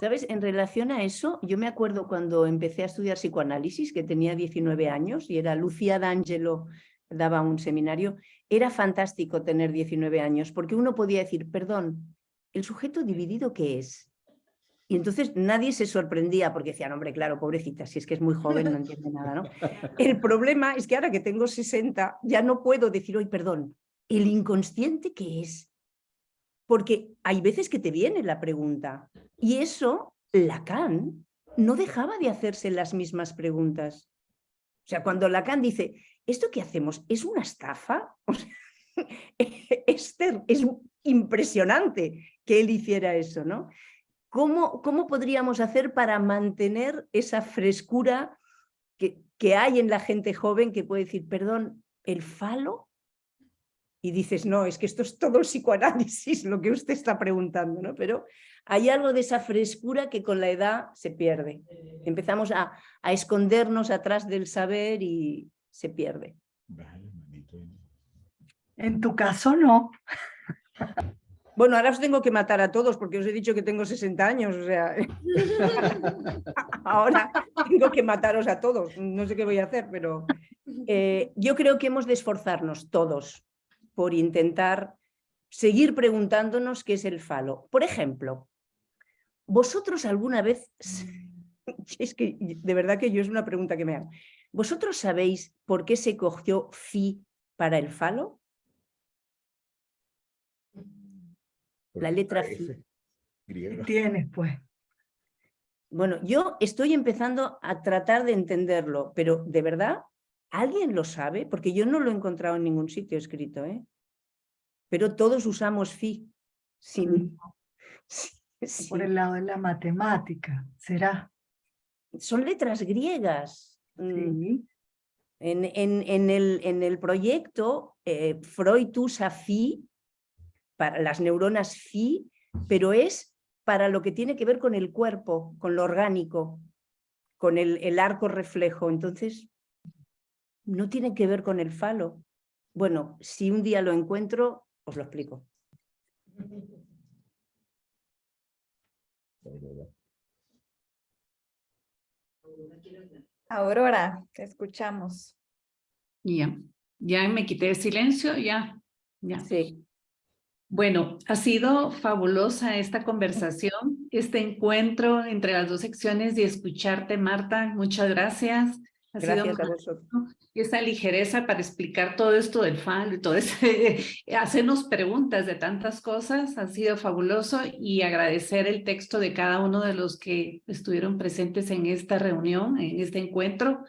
Speaker 4: ¿Sabes? En relación a eso, yo me acuerdo cuando empecé a estudiar psicoanálisis, que tenía 19 años, y era Lucía D'Angelo, daba un seminario. Era fantástico tener 19 años, porque uno podía decir, perdón, ¿el sujeto dividido qué es? Y entonces nadie se sorprendía, porque decían, hombre, claro, pobrecita, si es que es muy joven, no entiende nada, ¿no? El problema es que ahora que tengo 60, ya no puedo decir, hoy, perdón, ¿el inconsciente qué es? Porque hay veces que te viene la pregunta. Y eso, Lacan no dejaba de hacerse las mismas preguntas. O sea, cuando Lacan dice, ¿esto que hacemos es una estafa? O sea, es impresionante que él hiciera eso, ¿no? ¿Cómo podríamos hacer para mantener esa frescura que hay en la gente joven que puede decir, perdón, ¿el falo? Y dices, no, es que esto es todo psicoanálisis, lo que usted está preguntando, ¿no? Pero hay algo de esa frescura que con la edad se pierde. Empezamos a escondernos atrás del saber y se pierde.
Speaker 12: En tu caso, no.
Speaker 4: Bueno, ahora os tengo que matar a todos porque os he dicho que tengo 60 años, o sea, ahora tengo que mataros a todos, no sé qué voy a hacer, pero yo creo que hemos de esforzarnos todos por intentar seguir preguntándonos qué es el falo. Por ejemplo, ¿vosotros alguna vez, es que de verdad que yo es una pregunta que me hago, ¿vosotros sabéis por qué se cogió phi para el falo? La letra phi.
Speaker 12: Tienes, pues.
Speaker 4: Bueno, yo estoy empezando a tratar de entenderlo, pero ¿de verdad alguien lo sabe? Porque yo no lo he encontrado en ningún sitio escrito, ¿eh? Pero todos usamos phi. Sin... Sí.
Speaker 12: Por el lado de la matemática, ¿será?
Speaker 4: Son letras griegas.
Speaker 12: Sí.
Speaker 4: En el proyecto, Freud usa phi para las neuronas phi, pero es para lo que tiene que ver con el cuerpo, con lo orgánico, con el arco reflejo. Entonces, no tiene que ver con el falo. Bueno, si un día lo encuentro, os lo explico.
Speaker 1: Aurora, te escuchamos.
Speaker 13: Ya me quité el silencio, ya.
Speaker 4: Sí.
Speaker 13: Bueno, ha sido fabulosa esta conversación, este encuentro entre las dos secciones y escucharte, Marta. Muchas gracias.
Speaker 4: Gracias a vosotros.
Speaker 13: Esa ligereza para explicar todo esto del falo y todo eso, hacernos preguntas de tantas cosas, ha sido fabuloso, y agradecer el texto de cada uno de los que estuvieron presentes en esta reunión, en este encuentro.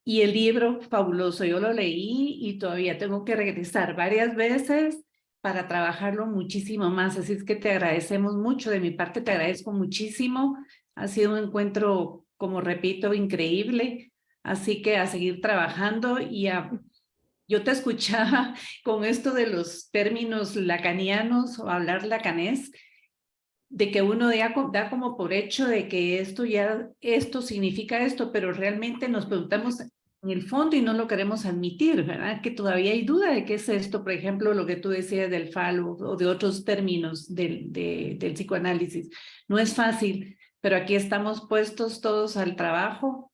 Speaker 13: Y el libro, fabuloso, yo lo leí y todavía tengo que regresar varias veces para trabajarlo muchísimo más. Así es que te agradecemos mucho, de mi parte te agradezco muchísimo. Ha sido un encuentro, como repito, increíble. Así que a seguir trabajando yo te escuchaba con esto de los términos lacanianos o hablar lacanés, de que uno da como por hecho de que esto significa esto, pero realmente nos preguntamos en el fondo y no lo queremos admitir, ¿verdad? Que todavía hay duda de qué es esto, por ejemplo, lo que tú decías del falo o de otros términos del psicoanálisis. No es fácil, pero aquí estamos puestos todos al trabajo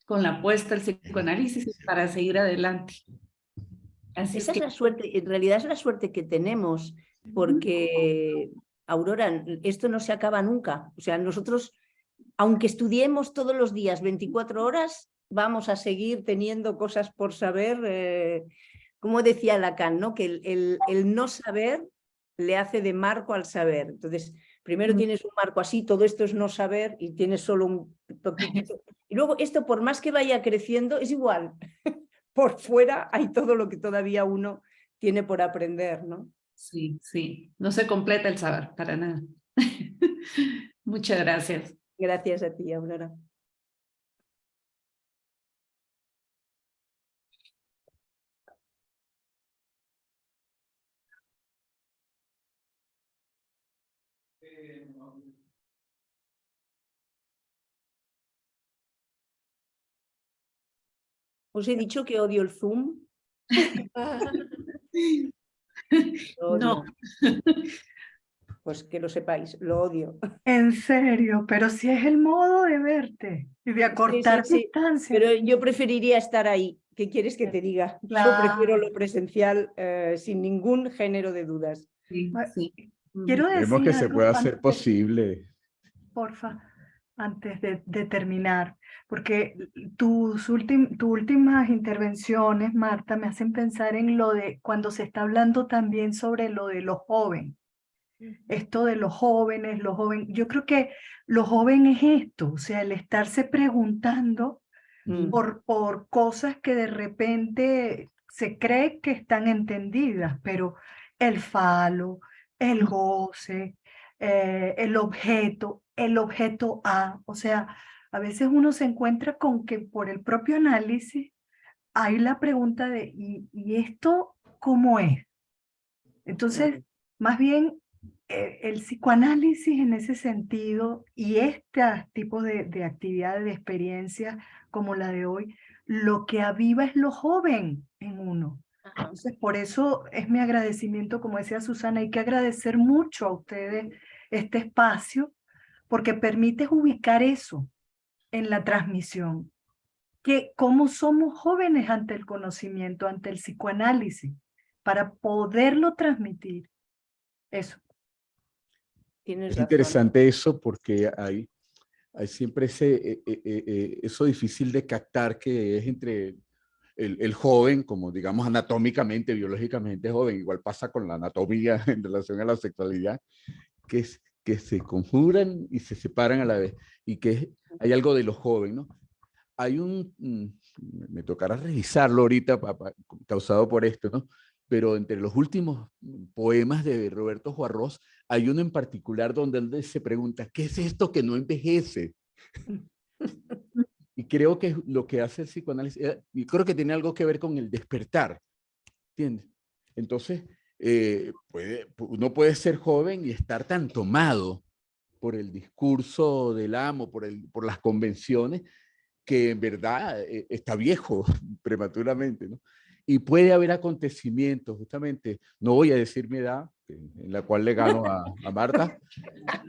Speaker 13: con la apuesta al psicoanálisis para seguir adelante. Así
Speaker 4: Esa es la suerte, en realidad es la suerte que tenemos, porque, Aurora, esto no se acaba nunca. O sea, nosotros, aunque estudiemos todos los días 24 horas, vamos a seguir teniendo cosas por saber. Como decía Lacan, ¿no? Que el no saber le hace de marco al saber. Entonces, primero tienes un marco así, todo esto es no saber, y tienes solo un poquito. Y luego esto, por más que vaya creciendo, es igual. Por fuera hay todo lo que todavía uno tiene por aprender, ¿no?
Speaker 13: Sí, sí. No se completa el saber, para nada. Muchas gracias.
Speaker 4: Gracias a ti, Aurora. Os he dicho que odio el Zoom.
Speaker 13: No.
Speaker 4: Pues que lo sepáis, lo odio.
Speaker 12: En serio, pero si es el modo de verte y de acortar distancia.
Speaker 4: Pero yo preferiría estar ahí. ¿Qué quieres que te diga?
Speaker 12: Claro.
Speaker 4: Yo prefiero lo presencial sin ningún género de dudas.
Speaker 13: Sí, sí.
Speaker 12: Quiero decir
Speaker 2: Esperemos que se
Speaker 12: algo
Speaker 2: pueda hacer
Speaker 12: antes,
Speaker 2: posible.
Speaker 12: porfa, antes de terminar, porque tus últimas intervenciones, Marta, me hacen pensar en lo de cuando se está hablando también sobre lo de los jóvenes. Esto de los jóvenes, yo creo que lo joven es esto, o sea, el estarse preguntando por cosas que de repente se cree que están entendidas, pero el falo, el goce, el objeto A, o sea, a veces uno se encuentra con que por el propio análisis hay la pregunta de, ¿y esto cómo es? Entonces, más bien, el psicoanálisis en ese sentido y este tipo de actividades, de experiencias como la de hoy, lo que aviva es lo joven en uno. Entonces, por eso es mi agradecimiento, como decía Susana, hay que agradecer mucho a ustedes este espacio, porque permite ubicar eso en la transmisión, que cómo somos jóvenes ante el conocimiento, ante el psicoanálisis, para poderlo transmitir. Eso.
Speaker 4: Tienes
Speaker 2: Es
Speaker 4: razón.
Speaker 2: interesante eso porque hay siempre eso difícil de captar que es entre el joven, como digamos anatómicamente, biológicamente joven, igual pasa con la anatomía en relación a la sexualidad, que se conjuran y se separan a la vez, y que hay algo de lo joven, ¿no? Hay me tocará revisarlo ahorita, causado por esto, ¿no? Pero entre los últimos poemas de Roberto Juarros, hay uno en particular donde él se pregunta, ¿qué es esto que no envejece? Y creo que lo que hace el psicoanálisis, y creo que tiene algo que ver con el despertar, ¿entiendes? Entonces, uno puede ser joven y estar tan tomado por el discurso del amo, por las convenciones, que en verdad está viejo prematuramente, ¿no? Y puede haber acontecimientos, justamente, no voy a decir mi edad, en la cual le gano a Marta,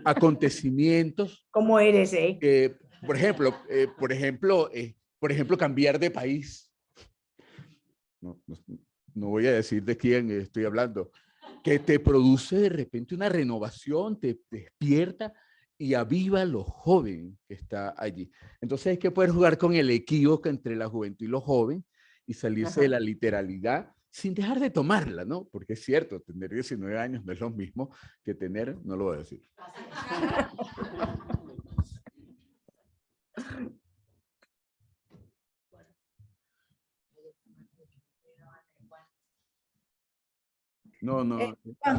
Speaker 2: acontecimientos.
Speaker 4: ¿Cómo eres,
Speaker 2: que, por ejemplo, cambiar de país. No voy a decir de quién estoy hablando, que te produce de repente una renovación, te despierta y aviva lo joven que está allí. Entonces hay que poder jugar con el equívoco entre la juventud y lo joven y salirse de la literalidad sin dejar de tomarla, ¿no? Porque es cierto, tener 19 años no es lo mismo que tener, no lo voy a decir. No,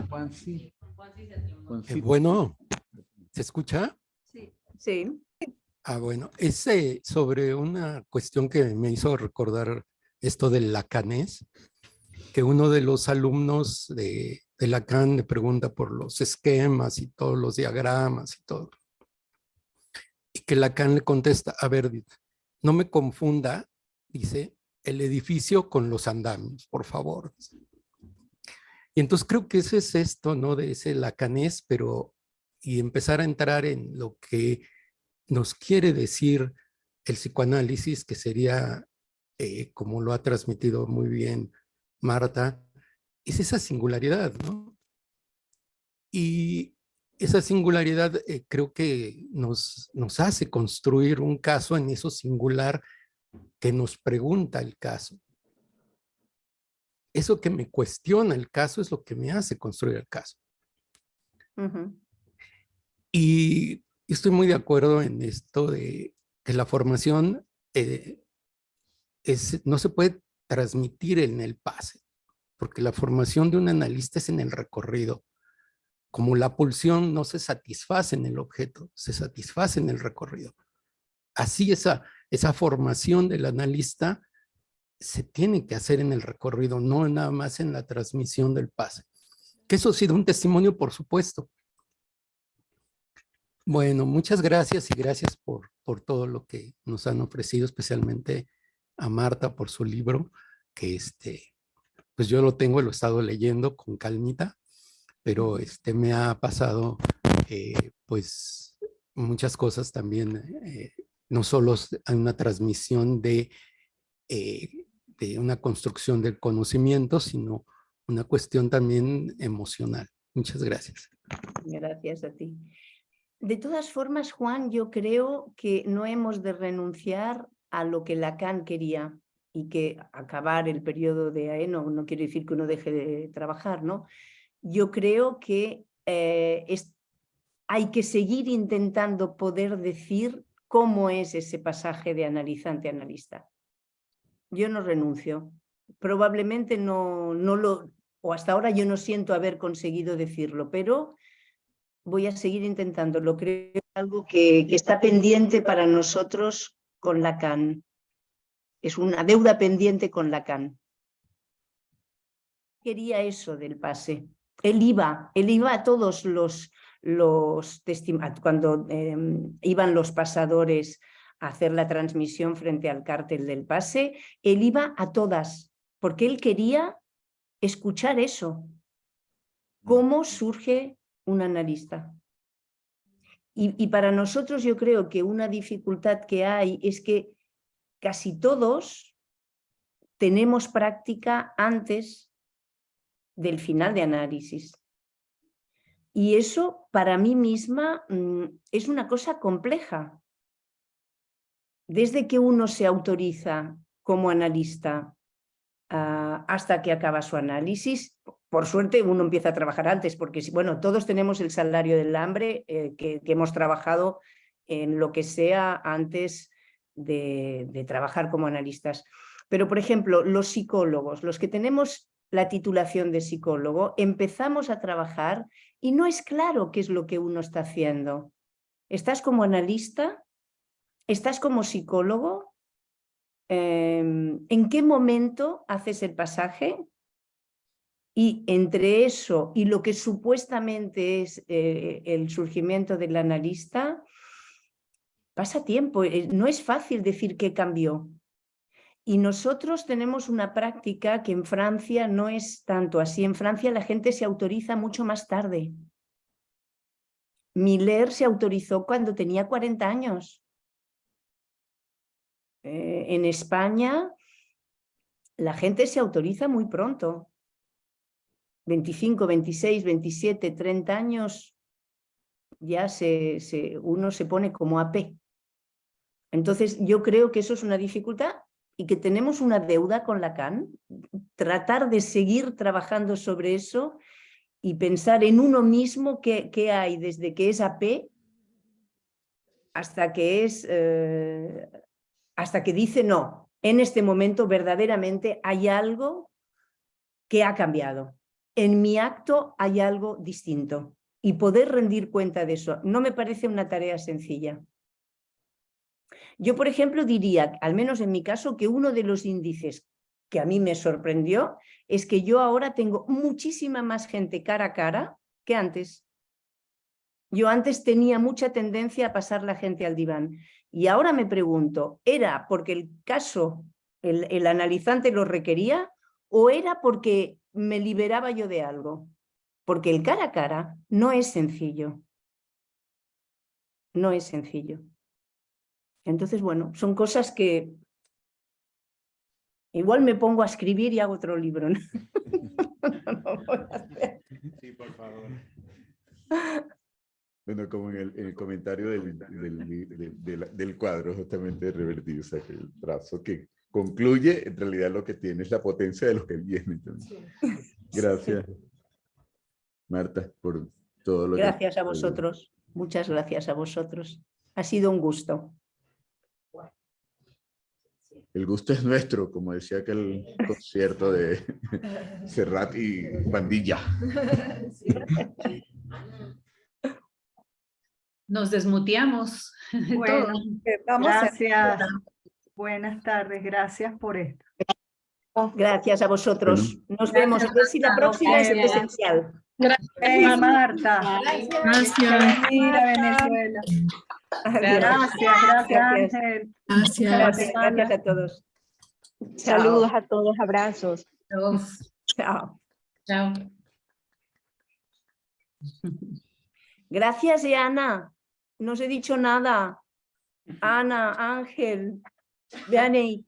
Speaker 2: Juan sí.
Speaker 14: Bueno, ¿se escucha?
Speaker 4: Sí. Sí.
Speaker 14: Bueno, es sobre una cuestión que me hizo recordar esto del lacanés, que uno de los alumnos de Lacan le pregunta por los esquemas y todos los diagramas y todo. Y que Lacan le contesta, a ver, no me confunda, dice, el edificio con los andamios, por favor. Y entonces creo que ese es esto, ¿no? De ese lacanés, pero y empezar a entrar en lo que nos quiere decir el psicoanálisis, que sería, como lo ha transmitido muy bien Marta, es esa singularidad, ¿no? Y esa singularidad creo que nos hace construir un caso en eso singular que nos pregunta el caso. Eso que me cuestiona el caso es lo que me hace construir el caso. Y estoy muy de acuerdo en esto de que la formación no se puede transmitir en el pase, porque la formación de un analista es en el recorrido. Como la pulsión no se satisface en el objeto, se satisface en el recorrido. Así esa formación del analista se tiene que hacer en el recorrido, no nada más en la transmisión del pase. Que eso ha sido un testimonio, por supuesto. Bueno, muchas gracias y gracias por todo lo que nos han ofrecido, especialmente a Marta por su libro, que pues yo lo tengo, lo he estado leyendo con calmita, pero me ha pasado pues muchas cosas también, no solo hay una transmisión de una construcción del conocimiento, sino una cuestión también emocional. Muchas gracias.
Speaker 4: Gracias a ti. De todas formas, Juan, yo creo que no hemos de renunciar a lo que Lacan quería y que acabar el periodo de AE no quiere decir que uno deje de trabajar, ¿no? Yo creo que hay que seguir intentando poder decir cómo es ese pasaje de analizante-analista. Yo no renuncio. Probablemente o hasta ahora yo no siento haber conseguido decirlo, pero voy a seguir intentándolo. Creo que es algo que está pendiente para nosotros con Lacan. Es una deuda pendiente con Lacan. Quería eso del pase. Él iba a todos cuando iban los pasadores a hacer la transmisión frente al cártel del pase, él iba a todas, porque él quería escuchar eso. ¿Cómo surge un analista? Y para nosotros yo creo que una dificultad que hay es que casi todos tenemos práctica antes del final de análisis. Y eso para mí misma es una cosa compleja. Desde que uno se autoriza como analista hasta que acaba su análisis, por suerte uno empieza a trabajar antes, porque bueno, todos tenemos el salario del hambre que hemos trabajado en lo que sea antes de trabajar como analistas. Pero, por ejemplo, los psicólogos, los que tenemos la titulación de psicólogo, empezamos a trabajar y no es claro qué es lo que uno está haciendo. ¿Estás como analista? ¿Estás como psicólogo? ¿En qué momento haces el pasaje? Y entre eso y lo que supuestamente es el surgimiento del analista, pasa tiempo. No es fácil decir qué cambió. Y nosotros tenemos una práctica que en Francia no es tanto así. En Francia la gente se autoriza mucho más tarde. Miller se autorizó cuando tenía 40 años. En España la gente se autoriza muy pronto. 25, 26, 27, 30 años ya uno se pone como AP. Entonces yo creo que eso es una dificultad y que tenemos una deuda con Lacan, tratar de seguir trabajando sobre eso y pensar en uno mismo qué hay desde que es AP hasta que dice no, en este momento verdaderamente hay algo que ha cambiado. En mi acto hay algo distinto y poder rendir cuenta de eso no me parece una tarea sencilla. Yo, por ejemplo, diría, al menos en mi caso, que uno de los índices que a mí me sorprendió es que yo ahora tengo muchísima más gente cara a cara que antes. Yo antes tenía mucha tendencia a pasar la gente al diván y ahora me pregunto, ¿era porque el caso, el analizante lo requería o era porque me liberaba yo de algo? Porque el cara a cara no es sencillo. No es sencillo. Entonces, bueno, son cosas que igual me pongo a escribir y hago otro libro, ¿no? No voy a hacer.
Speaker 2: Sí, por favor. Bueno, como en el comentario del cuadro justamente de Revertir, o sea, que el trazo que concluye, en realidad lo que tiene es la potencia de lo que viene. Entonces, gracias, Marta, por todo lo
Speaker 4: Gracias a vosotros. Muchas gracias a vosotros. Ha sido un gusto.
Speaker 2: El gusto es nuestro, como decía aquel concierto de Serrat y Bandilla.
Speaker 13: Nos desmuteamos.
Speaker 12: Bueno,
Speaker 1: vamos
Speaker 12: gracias. Buenas tardes, gracias por esto.
Speaker 4: Gracias a vosotros. Nos vemos. A ver si la próxima es presencial.
Speaker 12: Gracias, Marta.
Speaker 8: Gracias.
Speaker 12: Mira, Venezuela. Gracias, Ángel.
Speaker 4: Gracias a todos.
Speaker 15: Saludos a todos, abrazos.
Speaker 4: Chao.
Speaker 13: Chao.
Speaker 4: Gracias, Ana. No os he dicho nada. Ana, Ángel, Vianey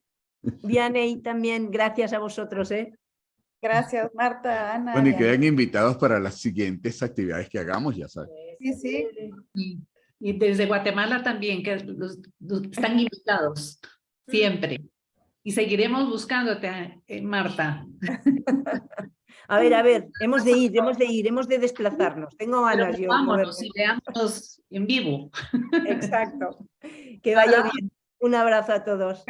Speaker 4: también. Gracias a vosotros, ¿eh?
Speaker 1: Gracias, Marta, Ana.
Speaker 2: Bueno, y quedan invitados para las siguientes actividades que hagamos, ya sabes.
Speaker 1: Sí, sí.
Speaker 13: Y desde Guatemala también, que están invitados siempre. Y seguiremos buscándote, Marta.
Speaker 4: A ver, hemos de desplazarnos. Tengo ganas yo.
Speaker 13: Vámonos y veámonos en vivo.
Speaker 4: Exacto. Que vaya bien. Un abrazo a todos.